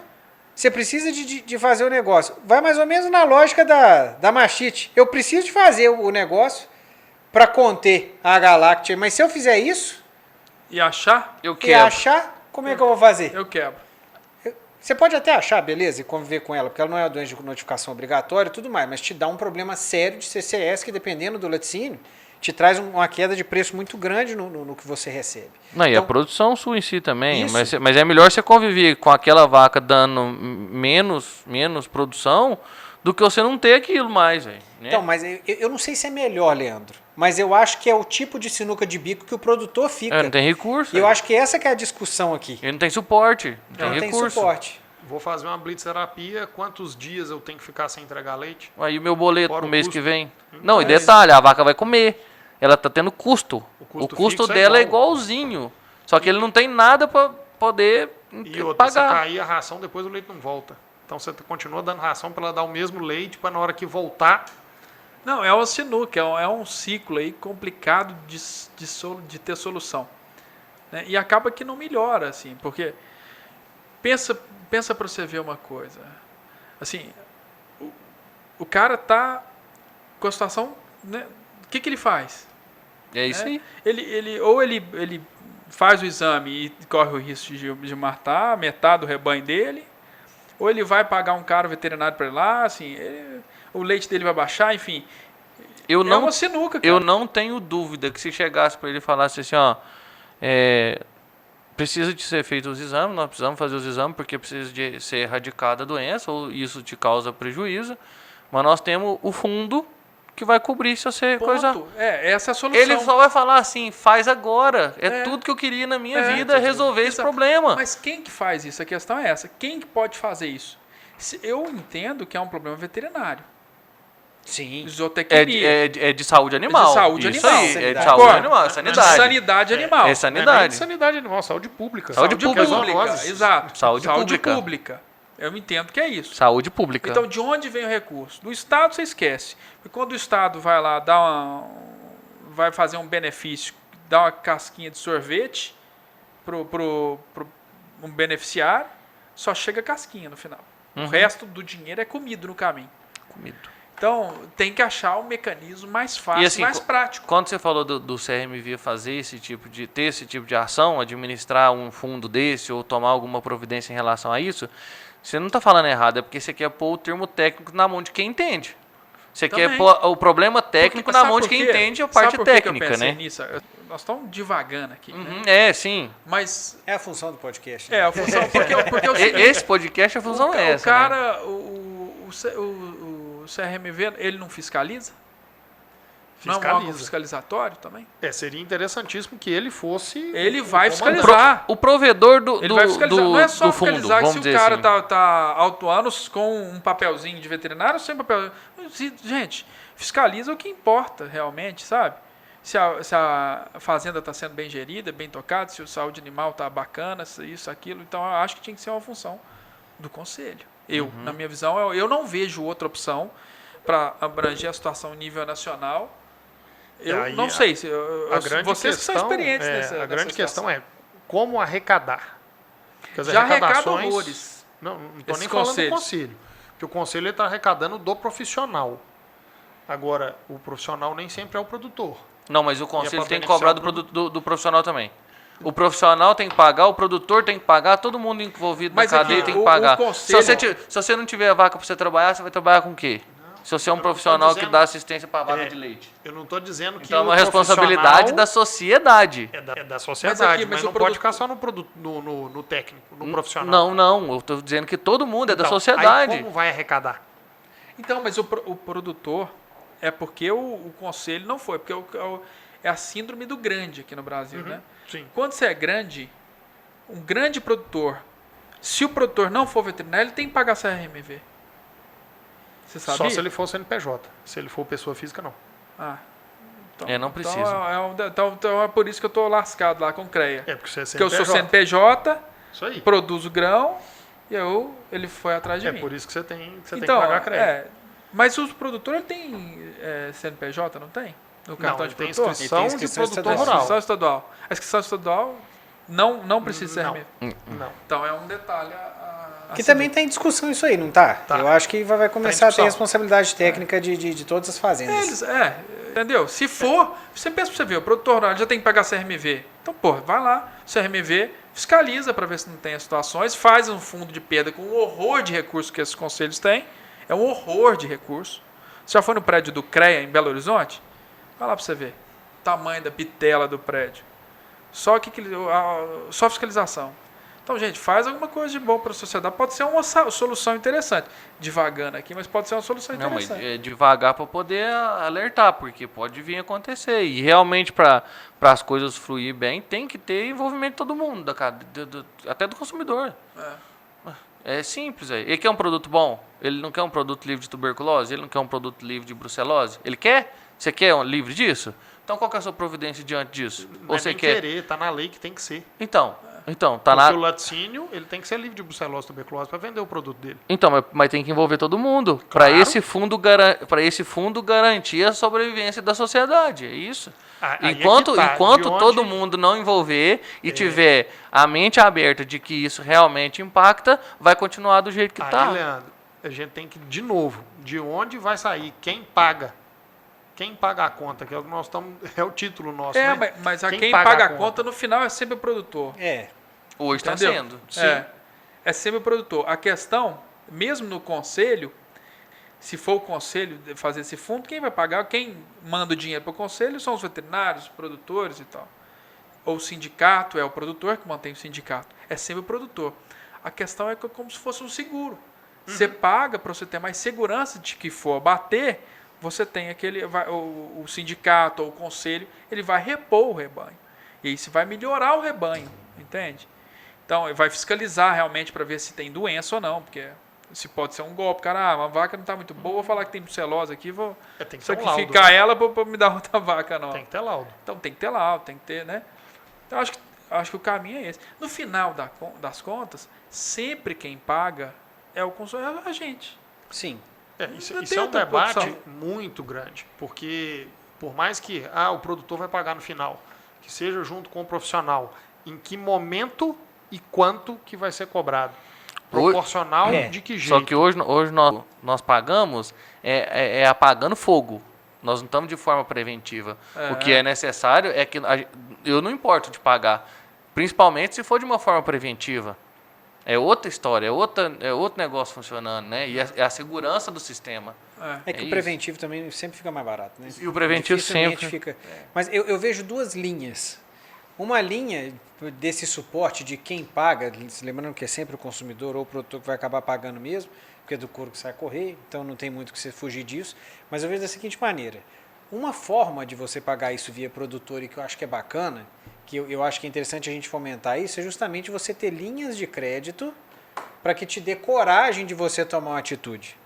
Você precisa de fazer o negócio. Vai mais ou menos na lógica da mastite. Eu preciso de fazer o negócio para conter a galáctea, mas se eu fizer isso E achar? Eu e quebro. achar, como é que eu vou fazer? Eu quebro. Você pode até achar, beleza, e conviver com ela, porque ela não é uma doença de notificação obrigatória e tudo mais, mas te dá um problema sério de CCS que, dependendo do laticínio, te traz uma queda de preço muito grande no que você recebe. Não, e a Então, produção sua em si também. Isso. Mas é melhor você conviver com aquela vaca dando menos produção do que você não ter aquilo mais, velho. Né? Então, mas eu não sei se é melhor, Leandro, mas eu acho que é o tipo de sinuca de bico que o produtor fica. Não tem recurso. E eu acho que essa que é a discussão aqui. Ele não tem suporte. Não tem Não tem recurso. suporte. Vou fazer uma blitz terapia, quantos dias eu tenho que ficar sem entregar leite? Aí o meu boleto Fora no o mês custo. que vem. Não, e é detalhe, a vaca vai comer. Ela tá tendo custo. O O custo custo fixo é dela é igual. igualzinho. Só que ele não tem nada para poder E outra, se pagar. cair a ração, depois o leite não volta. Então você continua dando ração para ela dar o mesmo leite, para na hora que voltar. Não, é uma sinuca, é um ciclo aí complicado de ter solução. Né? E acaba que não melhora, assim, porque pensa para você ver uma coisa. Assim, o cara tá com a situação, né? O que ele faz? É isso Né? aí. Ele faz o exame e corre o risco de matar metade do rebanho dele, ou ele vai pagar um cara veterinário para ir lá, assim, o leite dele vai baixar, enfim. Eu É não, uma sinuca, cara. eu não tenho dúvida que se chegasse para ele e falasse assim, ó, precisa de ser feito os exames, nós precisamos fazer os exames porque precisa de ser erradicada a doença ou isso te causa prejuízo, mas nós temos o fundo que vai cobrir se você coisa. Ponto. Essa é a solução. Ele só vai falar assim, faz agora. É É. tudo que eu queria na minha É, vida, resolver esse exato. problema. Mas quem que faz isso? A questão é essa. Quem que pode fazer isso? Eu entendo que é um problema veterinário. Sim. Zootecnia. É de saúde animal. De saúde Isso animal. aí, é de Sanidade. saúde Concordo. animal, De sanidade. sanidade animal. É Não é nem sanidade. sanidade animal, saúde pública. Saúde pública. Exato. Saúde pública. pública. Eu entendo que é isso. Saúde pública. Então, de onde vem o recurso? Do Estado, você esquece. Porque quando o Estado vai lá, vai fazer um benefício, dá uma casquinha de sorvete pro um beneficiário, só chega casquinha no final. O resto do dinheiro é comido no caminho. Comido. Então, tem que achar um mecanismo mais fácil, E assim, mais prático. Quando você falou do CRMV ter esse tipo de ação, administrar um fundo desse ou tomar alguma providência em relação a isso, você não está falando errado, é porque você quer pôr o termo técnico na mão de quem entende. Você Também. quer pôr o problema técnico na Sabe mão de por quem quê? entende a Sabe parte por que técnica, que eu pensei né? nisso? Nós estamos divagando aqui, né? Sim. Mas É a função do podcast. a função, porque é o seguinte, Esse podcast, a função é essa. o né? cara, o CRMV, ele não fiscaliza? Não é um órgão Fiscaliza. fiscalizatório também? Seria interessantíssimo que ele fosse. Ele o vai comandante. fiscalizar. O provedor Ele vai fiscalizar. Não é só do fundo, fiscalizar vamos que se dizer o cara assim. tá autuando com um papelzinho de veterinário ou sem papel. Gente, fiscaliza o que importa realmente, sabe? Se a fazenda está sendo bem gerida, bem tocada, se a saúde animal está bacana, isso, aquilo. Então, eu acho que tinha que ser uma função do conselho. Na minha visão, eu não vejo outra opção para abranger a situação em nível nacional. Eu aí não sei. Vocês que são experientes nessa A grande situação. questão é como arrecadar. Porque as Já arrecada arrecadações- horrores. Não estou Esses nem falando conselhos. do conselho. Porque o conselho está arrecadando do profissional. Agora, o profissional nem sempre é o produtor. Não, mas o E é conselho pra tem que beneficiar cobrar o do profissional também. O profissional tem que pagar, o produtor tem que pagar, todo mundo envolvido Mas na cadeia aqui, tem que o pagar. conselho- Se você não tiver vaca para você trabalhar, você vai trabalhar com o quê? Se você é um eu não tô profissional que dizendo- dá assistência para vaca É, de leite. Eu não estou dizendo que Então é o uma responsabilidade profissional da sociedade. É da sociedade, mas mas o não produto- pode ficar só no técnico, no profissional. Não, eu estou dizendo que todo mundo é da Então, sociedade. Aí como vai arrecadar? Então, mas o produtor é porque o conselho não foi, porque é a síndrome do grande aqui no Brasil, né? Sim. Quando você é grande, um grande produtor, se o produtor não for veterinário, ele tem que pagar CRMV. Você sabia? Só se ele for CNPJ. Se ele for pessoa física, não. Ah, então, Não precisa. Então é por isso que eu estou lascado lá com o CREA. É porque você é Porque eu CNPJ. sou CNPJ, Isso aí. produzo grão, e ele foi atrás de É mim. por isso que você tem que Então, pagar crédito. mas o produtor ele tem CNPJ, não tem? no cartão Não, de tem produtor? inscrição, Ele tem inscrição de produtor estadual. rural. Inscrição estadual. A inscrição estadual não precisa ser Não. CRMV. Não. Então é um detalhe a Que seguir. também está em discussão isso aí, não tá? Tá. Eu acho que vai começar a ter discussão. responsabilidade técnica de todas as fazendas. Entendeu? Se for, você pensa pra você ver, o produtor rural já tem que pagar CRMV. Então, pô, vai lá, CRMV, fiscaliza para ver se não tem as situações, faz um fundo de perda com o horror de recursos que esses conselhos têm. É um horror de recurso. Você já foi no prédio do CREA em Belo Horizonte? Vai lá para você ver. O tamanho da bitela do prédio. Só fiscalização. Então, gente, faz alguma coisa de bom para a sociedade. Pode ser uma solução interessante. Devagando aqui, mas pode ser uma solução Não, mas interessante. é devagar para poder alertar, porque pode vir a acontecer. E realmente, para as coisas fluir bem, tem que ter envolvimento de todo mundo, até do consumidor. É simples. Ele quer um produto bom? Ele não quer um produto livre de tuberculose? Ele não quer um produto livre de brucelose? Ele quer? Você quer um livre disso? Então, qual que é a sua providência diante disso? Não Ou é você nem quer? querer, tá na lei que tem que ser. Então tá Porque na. o laticínio, ele tem que ser livre de brucelose e tuberculose para vender o produto dele. Então, mas tem que envolver todo mundo. Claro. Para esse fundo garantir a sobrevivência da sociedade. É isso. Aí é que Enquanto tá, de todo onde- mundo não envolver e tiver a mente aberta de que isso realmente impacta, vai continuar do jeito que Aí, está. Leandro, a gente tem que, de novo, de onde vai sair? Quem paga? Quem paga a conta? Que é o que nós estamos. É o título nosso. né? Mas quem paga a conta no final é sempre o produtor. Hoje está Entendeu? sendo. É sempre o produtor. A questão, mesmo no conselho, se for o conselho fazer esse fundo, quem vai pagar? Quem manda o dinheiro para o conselho são os veterinários, os produtores e tal. Ou o sindicato, é o produtor que mantém o sindicato. É sempre o produtor. A questão é como se fosse um seguro. Você paga para você ter mais segurança de que for bater, você tem o sindicato ou o conselho, ele vai repor o rebanho. E isso vai melhorar o rebanho, entende? Então, ele vai fiscalizar realmente para ver se tem doença ou não, porque se pode ser um golpe. Cara, uma vaca não está muito boa, vou falar que tem brucelose aqui, vou Tem que ter um laudo, sacrificar né? ela para me dar outra vaca, não. Tem que ter laudo. Então, tem que ter laudo, tem que ter, né? Então, acho que o caminho é esse. No final das contas, sempre quem paga é o consumidor, é a gente. Sim. Isso Não é tem um outra debate opção. muito grande, porque por mais que o produtor vai pagar no final, que seja junto com o profissional, em que momento e quanto que vai ser cobrado? Proporcional de que jeito? Só que hoje nós pagamos apagando fogo. Nós não estamos de forma preventiva. O que é necessário é que eu não importo de pagar, principalmente se for de uma forma preventiva. É outra história, é outro negócio funcionando, né? E é a segurança do sistema. É que o isso. preventivo também sempre fica mais barato, né? E o preventivo Dificilmente sempre. fica. Mas eu vejo duas linhas. Uma linha desse suporte de quem paga, lembrando que é sempre o consumidor ou o produtor que vai acabar pagando mesmo, porque é do couro que sai a correr, então não tem muito que você fugir disso. Mas eu vejo da seguinte maneira: uma forma de você pagar isso via produtor e que eu acho que é bacana, que eu acho que é interessante a gente fomentar isso, é justamente você ter linhas de crédito para que te dê coragem de você tomar uma atitude.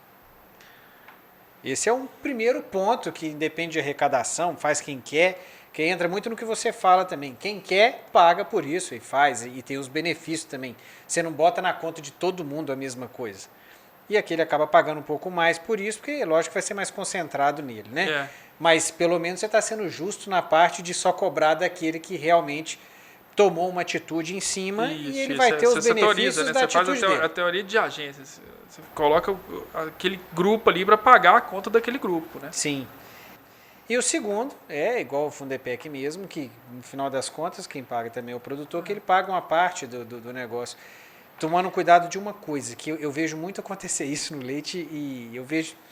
Esse é um primeiro ponto que independe de arrecadação, faz quem quer, que entra muito no que você fala também. Quem quer, paga por isso e faz, e tem os benefícios também. Você não bota na conta de todo mundo a mesma coisa. E aqui ele acaba pagando um pouco mais por isso, porque lógico que vai ser mais concentrado nele, né? Mas pelo menos você está sendo justo na parte de só cobrar daquele que realmente tomou uma atitude em cima e ele vai ter os benefícios da você atitude faz dele. a teoria de agência. Você coloca aquele grupo ali para pagar a conta daquele grupo, né? Sim. E o segundo é igual o Fundepec mesmo, que no final das contas quem paga também é o produtor, que ele paga uma parte do negócio. Tomando cuidado de uma coisa, que eu vejo muito acontecer isso no leite, e eu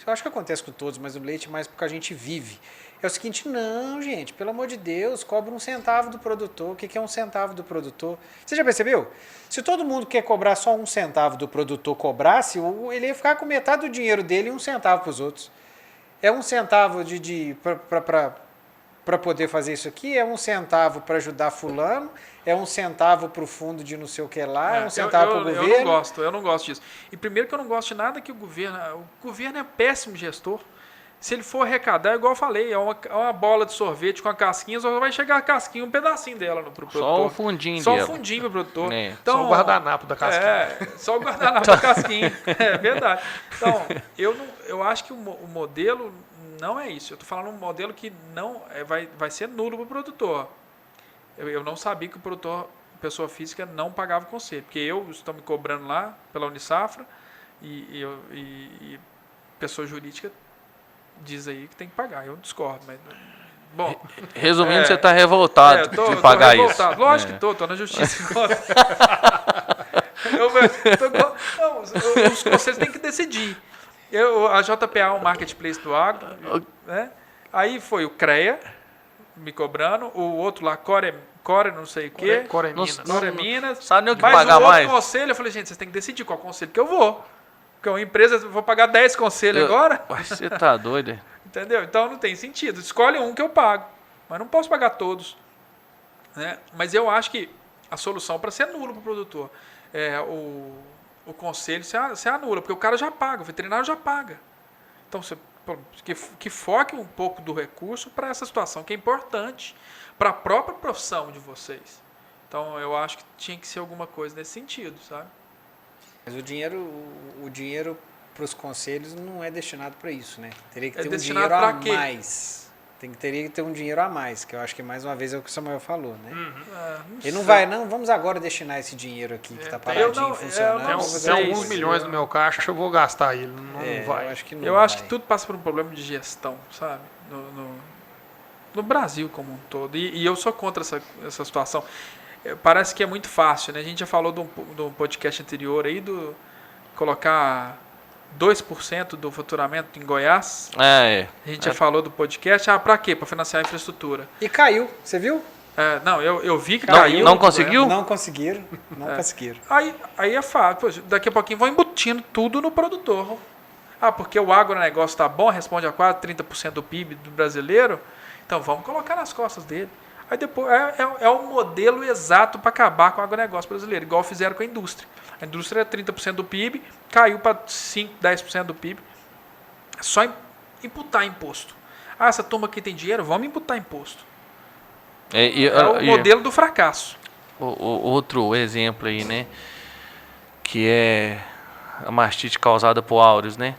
acho que acontece com todos, mas no leite mais porque a gente vive. É o seguinte, não, gente, pelo amor de Deus, cobra 1 centavo do produtor. O que é 1 centavo do produtor? Você já percebeu? Se todo mundo quer cobrar só 1 centavo do produtor cobrasse, ele ia ficar com metade do dinheiro dele e 1 centavo para os outros. É 1 centavo para poder fazer isso aqui, é 1 centavo para ajudar fulano, é 1 centavo para o fundo de não sei o que lá, é 1 centavo para o governo. Eu não gosto disso. E primeiro que eu não gosto de nada que o governo é péssimo gestor. Se ele for arrecadar, igual eu falei, é uma bola de sorvete com a casquinha, só vai chegar a casquinha, um pedacinho dela pro produtor. Só o fundinho Só dela. o fundinho pro produtor. Então, só o guardanapo da casquinha. Só o guardanapo da casquinha. É verdade. Então, eu acho que o modelo Não é isso. Eu estou falando um modelo que não vai ser nulo para o produtor. Eu não sabia que o produtor, pessoa física, não pagava conselho. Porque eu estou me cobrando lá pela Unisafra e pessoa jurídica diz aí que tem que pagar. Eu discordo, mas... Bom, resumindo, você está revoltado de pagar isso. Lógico que estou na justiça. Os conselhos têm que decidir. A JPA é um marketplace do agro, né? Aí foi o CREA me cobrando, o outro lá, Core não sei o quê. Core Minas. Sabe nem o que Mas pagar o outro mais? conselho, eu falei, gente, vocês têm que decidir qual conselho que eu vou. Porque uma empresa, eu vou pagar 10 conselhos agora. Você tá doido? Entendeu? Então não tem sentido. Escolhe um que eu pago. Mas não posso pagar todos. Né? Mas eu acho que a solução para ser nulo para o produtor o conselho se anula, porque o cara já paga, o veterinário já paga. Então, que foque um pouco do recurso para essa situação, que é importante para a própria profissão de vocês. Então, eu acho que tinha que ser alguma coisa nesse sentido, sabe? Mas o dinheiro para os conselhos não é destinado para isso, né? Teria que ter um destinado dinheiro a pra quê? mais. Teria que ter um dinheiro a mais, que eu acho que mais uma vez é o que o Samuel falou, né? Ele não sei. vai, não, vamos agora destinar esse dinheiro aqui que está paradinho, funcionando. Tem alguns milhões no meu caixa, eu vou gastar ele. Não vai. Eu acho que não Eu vai. acho que tudo passa por um problema de gestão, sabe? No Brasil como um todo. E eu sou contra essa situação. Parece que é muito fácil, né? A gente já falou do podcast anterior aí, colocar 2% do faturamento em Goiás. A gente já falou do podcast. Para quê? Para financiar a infraestrutura. E caiu, você viu? Não, eu vi que caiu. Não conseguiu? Não conseguiram. Conseguiram. Aí é fácil. Daqui a pouquinho vão embutindo tudo no produtor. Porque o agronegócio está bom, responde a quase 30% do PIB do brasileiro. Então vamos colocar nas costas dele. Aí depois é o modelo exato para acabar com o agronegócio brasileiro, igual fizeram com a indústria. A indústria é 30% do PIB, caiu para 5%, 10% do PIB. É só imputar imposto. Essa turma aqui tem dinheiro, vamos imputar imposto. É o modelo do fracasso. Outro exemplo aí, né? Que é a mastite causada por áureos, né?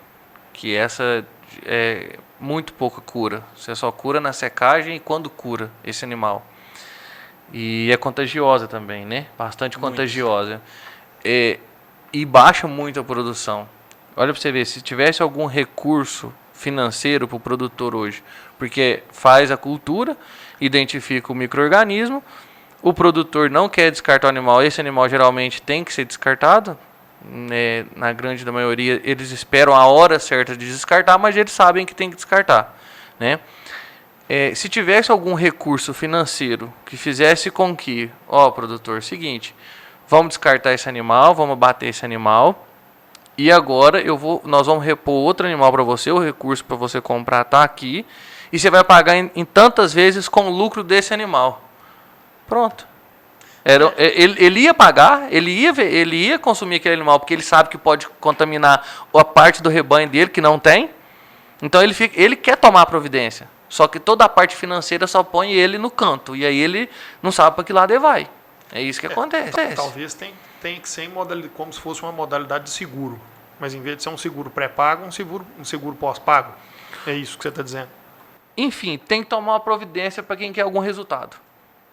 Que essa é muito pouca cura. Você só cura na secagem e quando cura esse animal. E é contagiosa também, né? Bastante contagiosa. E baixa muito a produção. Olha para você ver, se tivesse algum recurso financeiro para o produtor hoje, porque faz a cultura, identifica o micro-organismo, o produtor não quer descartar o animal, esse animal geralmente tem que ser descartado, né? Na grande da maioria eles esperam a hora certa de descartar, mas eles sabem que tem que descartar, né? Se tivesse algum recurso financeiro que fizesse com que, produtor, seguinte, vamos descartar esse animal, vamos abater esse animal, e agora nós vamos repor outro animal para você, o recurso para você comprar está aqui, e você vai pagar em tantas vezes com o lucro desse animal. Pronto. Ele ia pagar, ele ia consumir aquele animal, porque ele sabe que pode contaminar a parte do rebanho dele que não tem. Então ele quer tomar a providência. Só que toda a parte financeira só põe ele no canto. E aí ele não sabe para que lado ele vai. É isso que acontece. Talvez tenha que ser como se fosse uma modalidade de seguro. Mas em vez de ser um seguro pré-pago, um seguro pós-pago. É isso que você está dizendo. Enfim, tem que tomar uma providência para quem quer algum resultado.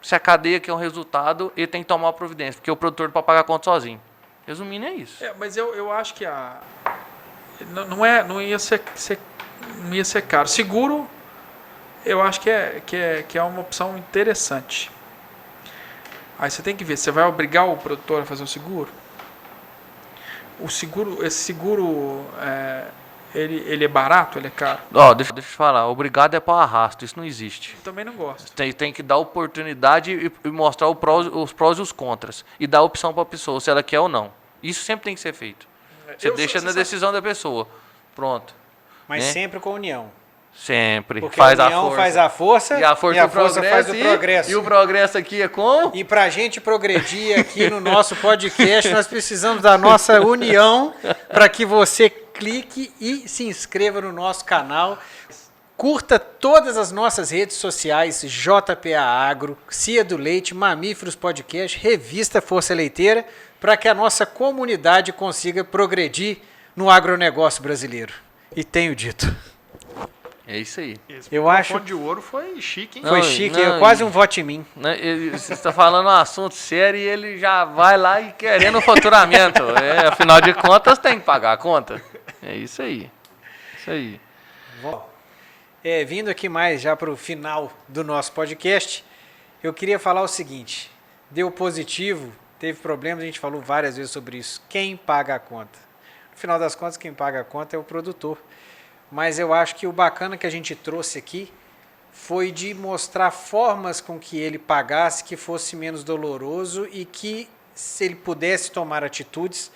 Se a cadeia quer um resultado, ele tem que tomar uma providência, porque o produtor não pode pagar a conta sozinho. Resumindo, é isso. Mas eu acho que não ia ser caro. Seguro, eu acho que é uma opção interessante. Aí você tem que ver, você vai obrigar o produtor a fazer o seguro? Esse seguro, ele é barato, ele é caro? Deixa eu te falar, obrigado é para o arrasto, isso não existe. Eu também não gosto. Tem que dar oportunidade e mostrar os prós e os contras. E dar opção para a pessoa, se ela quer ou não. Isso sempre tem que ser feito. Você deixa na decisão da pessoa. Pronto. Mas né? sempre com a união. Sempre. Porque a união faz a força e a força faz o progresso. E o progresso aqui é como? E para a gente progredir aqui no nosso podcast, nós precisamos da nossa união para que você clique e se inscreva no nosso canal. Curta todas as nossas redes sociais, JPA Agro, Cia do Leite, Mamíferos Podcast, Revista Força Leiteira, para que a nossa comunidade consiga progredir no agronegócio brasileiro. E tenho dito. É isso aí. Esse Eu microfone acho- de ouro foi chique, hein? Foi Não, chique, não, é quase e- um voto em mim. Né, você está falando um assunto sério e ele já vai lá e querendo o faturamento. Afinal de contas, tem que pagar a conta. É isso aí. Isso aí. Vindo aqui mais já para o final do nosso podcast, eu queria falar o seguinte: deu positivo, teve problemas, a gente falou várias vezes sobre isso. Quem paga a conta? No final das contas, quem paga a conta é o produtor. Mas eu acho que o bacana que a gente trouxe aqui foi de mostrar formas com que ele pagasse que fosse menos doloroso e que se ele pudesse tomar atitudes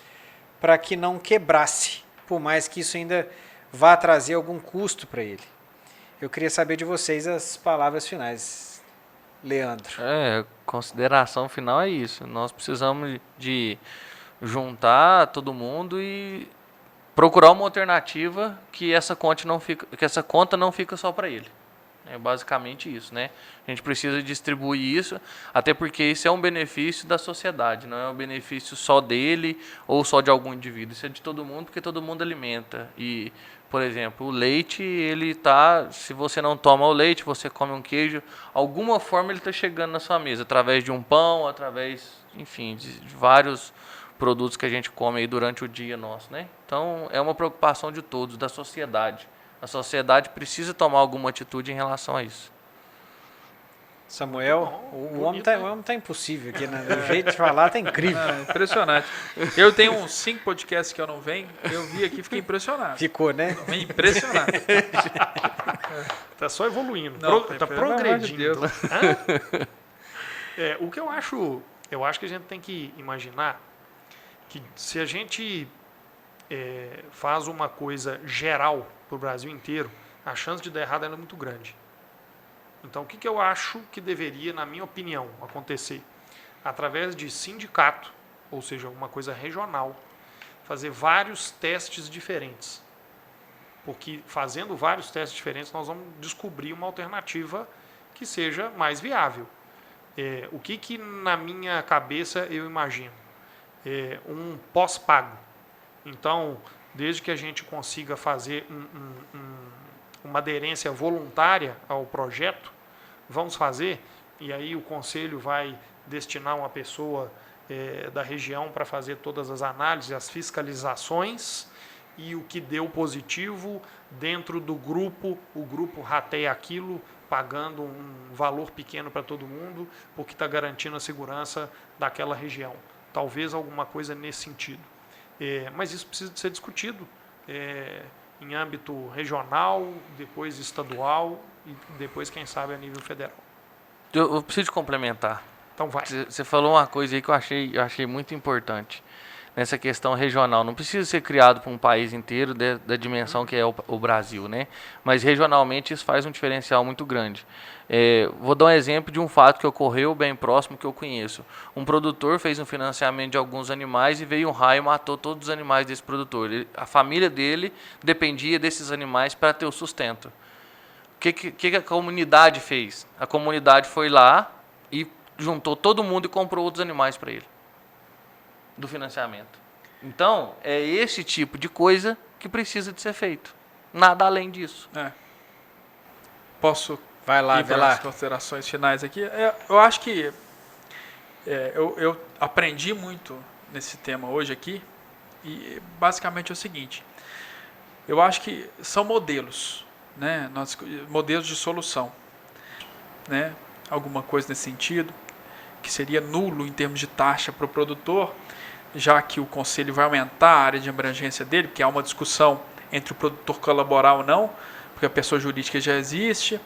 para que não quebrasse, por mais que isso ainda vá trazer algum custo para ele. Eu queria saber de vocês as palavras finais. Leandro. Consideração final é isso. Nós precisamos de juntar todo mundo e procurar uma alternativa que essa conta não fica só para ele. É basicamente isso, né? A gente precisa distribuir isso, até porque isso é um benefício da sociedade, não é um benefício só dele ou só de algum indivíduo. Isso é de todo mundo, porque todo mundo alimenta. E, por exemplo, o leite, se você não toma o leite, você come um queijo, alguma forma ele está chegando na sua mesa, através de um pão, enfim, de vários produtos que a gente come aí durante o dia nosso, né? Então, é uma preocupação de todos, da sociedade. A sociedade precisa tomar alguma atitude em relação a isso. Samuel, o homem bonito, né? tá impossível aqui, né? O jeito de falar tá incrível. Impressionante. Eu tenho uns 5 podcasts que eu não venho, eu vi aqui e fiquei impressionado. Ficou, né? Impressionado. Tá só evoluindo, Não, tá pelo amor de progredindo. Deus. O que eu acho que a gente tem que imaginar que se a gente faz uma coisa geral para o Brasil inteiro, a chance de dar errado é muito grande. Então, o que eu acho que deveria, na minha opinião, acontecer? Através de sindicato, ou seja, uma coisa regional, fazer vários testes diferentes. Porque fazendo vários testes diferentes, nós vamos descobrir uma alternativa que seja mais viável. O que na minha cabeça eu imagino? Um pós-pago. Então, desde que a gente consiga fazer uma aderência voluntária ao projeto, vamos fazer, e aí o conselho vai destinar uma pessoa da região para fazer todas as análises, as fiscalizações, e o que deu positivo dentro do grupo, o grupo rateia aquilo, pagando um valor pequeno para todo mundo, porque está garantindo a segurança daquela região. Talvez alguma coisa nesse sentido. Mas isso precisa de ser discutido em âmbito regional, depois estadual e depois, quem sabe, a nível federal. Eu preciso complementar. Então vai. Você falou uma coisa aí que eu achei muito importante nessa questão regional. Não precisa ser criado para um país inteiro da dimensão que é o Brasil, né? Mas regionalmente isso faz um diferencial muito grande. Vou dar um exemplo de um fato que ocorreu bem próximo que eu conheço. Um produtor fez um financiamento de alguns animais e veio um raio e matou todos os animais desse produtor. A família dele dependia desses animais para ter o sustento. O que a comunidade fez? A comunidade foi lá e juntou todo mundo e comprou outros animais para ele, do financiamento. Então, é esse tipo de coisa que precisa de ser feito. Nada além disso. Posso Vai lá, ir vai para lá. as considerações finais aqui? Eu acho que eu aprendi muito nesse tema hoje aqui, e basicamente é o seguinte: eu acho que são modelos, né? Modelos de solução, né? Alguma coisa nesse sentido, que seria nulo em termos de taxa para o produtor, já que o conselho vai aumentar a área de abrangência dele, porque há uma discussão entre o produtor colaborar ou não, porque a pessoa jurídica já existe.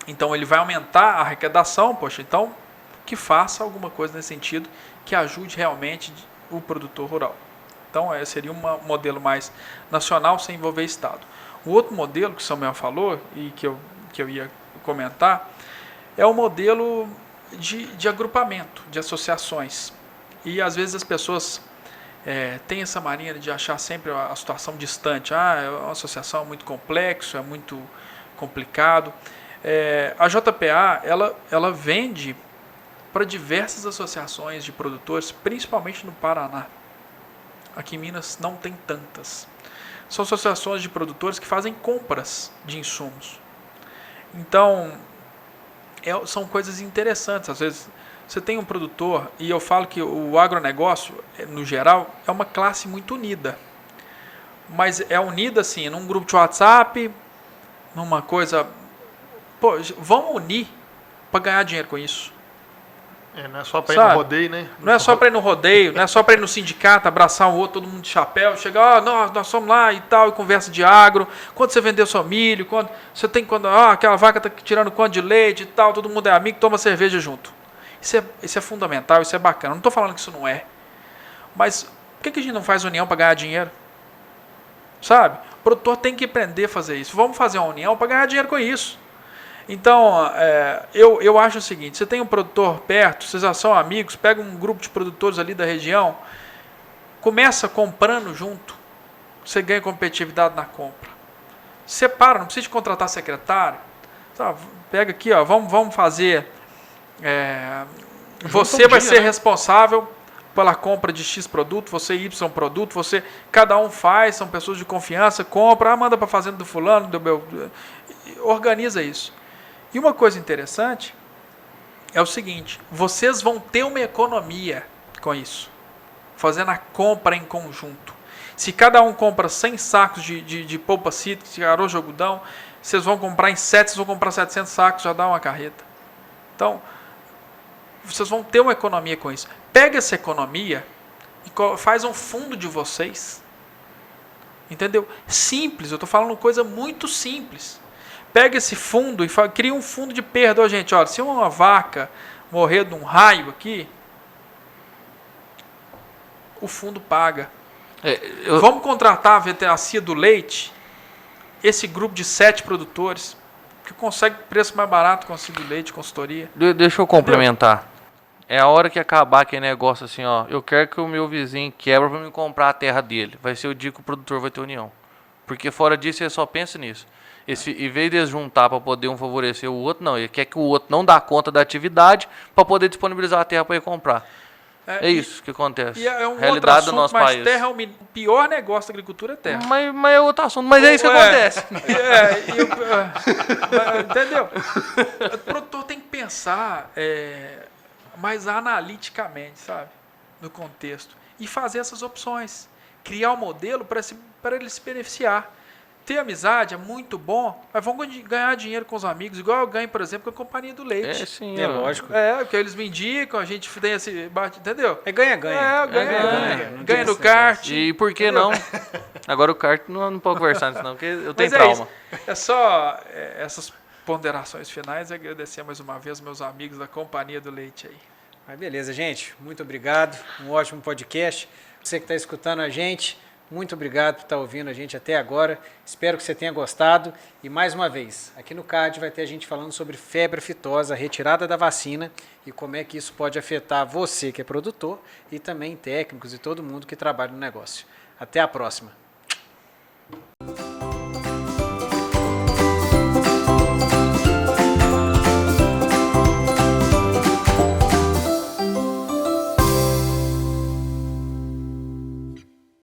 Então ele vai aumentar a arrecadação, então que faça alguma coisa nesse sentido que ajude realmente o produtor rural. Então seria um modelo mais nacional sem envolver Estado. O outro modelo que o Samuel falou e que eu ia comentar é o modelo de agrupamento, de associações. E às vezes as pessoas têm essa mania de achar sempre a situação distante. É uma associação muito complexo, é muito complicado. A JPA ela vende para diversas associações de produtores, principalmente no Paraná. Aqui em Minas não tem tantas. são associações de produtores que fazem compras de insumos. Então, são coisas interessantes. Às vezes, você tem um produtor, e eu falo que o agronegócio, no geral, é uma classe muito unida. Mas é unida, assim, num grupo de WhatsApp, numa coisa... Pô, vamos unir para ganhar dinheiro com isso. Não é só para ir no rodeio, né? Não é só para ir no rodeio, não é só para ir no sindicato, abraçar um outro, todo mundo de chapéu, chegar, nós somos lá e tal, e conversa de agro, quando você vendeu seu milho, aquela vaca está tirando quanto de leite e tal, todo mundo é amigo, toma cerveja junto. Isso é fundamental, isso é bacana. Não estou falando que isso não é. Mas por que a gente não faz união para ganhar dinheiro? Sabe? O produtor tem que aprender a fazer isso. Vamos fazer uma união para ganhar dinheiro com isso. Então, eu acho o seguinte, você tem um produtor perto, vocês já são amigos, pega um grupo de produtores ali da região, começa comprando junto, você ganha competitividade na compra. Separa, não precisa de contratar secretário. Tá, pega aqui, ó, vamos fazer... você vai ser responsável pela compra de X produto, você Y produto, cada um faz, são pessoas de confiança, compra, manda para a fazenda do fulano, organiza isso. E uma coisa interessante é o seguinte, vocês vão ter uma economia com isso, fazendo a compra em conjunto. Se cada um compra 100 sacos de polpa cítrica, de arroz de algodão, vocês vão comprar em 7, vocês vão comprar 700 sacos, já dá uma carreta. Então, vocês vão ter uma economia com isso. Pega essa economia e faz um fundo de vocês. Entendeu? Simples, eu estou falando coisa muito simples. Pega esse fundo e cria um fundo de perda. Gente, olha, se uma vaca morrer de um raio aqui, o fundo paga. Vamos contratar a CIA do leite, esse grupo de 7 produtores, que consegue preço mais barato com a CIA do leite, consultoria. Deixa eu complementar. É a hora que acabar aquele negócio assim, ó. Eu quero que o meu vizinho quebra para me comprar a terra dele. Vai ser o dia que o produtor vai ter união. Porque fora disso, ele só pensa nisso. Em vez de eles juntar para poder um favorecer o outro, não. Ele quer que o outro não dá conta da atividade para poder disponibilizar a terra para ele comprar. É isso que acontece. E é um realidade outro assunto, do nosso mas país. terra é o pior negócio da agricultura é terra. Mas é outro assunto. Mas é isso que acontece. Entendeu? O produtor tem que pensar mais analiticamente, sabe? No contexto. E fazer essas opções. Criar um modelo para ele se beneficiar. Ter amizade é muito bom, mas vamos ganhar dinheiro com os amigos, igual eu ganho, por exemplo, com a Companhia do Leite. Sim, lógico. Porque eles me indicam, a gente tem esse bate, entendeu? Ganha-ganha. Ganha no kart. E por que não? Agora o kart não pode conversar nisso não, porque eu tenho Mas trauma. É só essas ponderações finais e agradecer mais uma vez meus amigos da Companhia do Leite aí. Mas beleza, gente. Muito obrigado. Um ótimo podcast. Você que está escutando a gente, muito obrigado por estar ouvindo a gente até agora. Espero que você tenha gostado. E mais uma vez, aqui no CAD vai ter a gente falando sobre febre aftosa, a retirada da vacina e como é que isso pode afetar você que é produtor e também técnicos e todo mundo que trabalha no negócio. Até a próxima.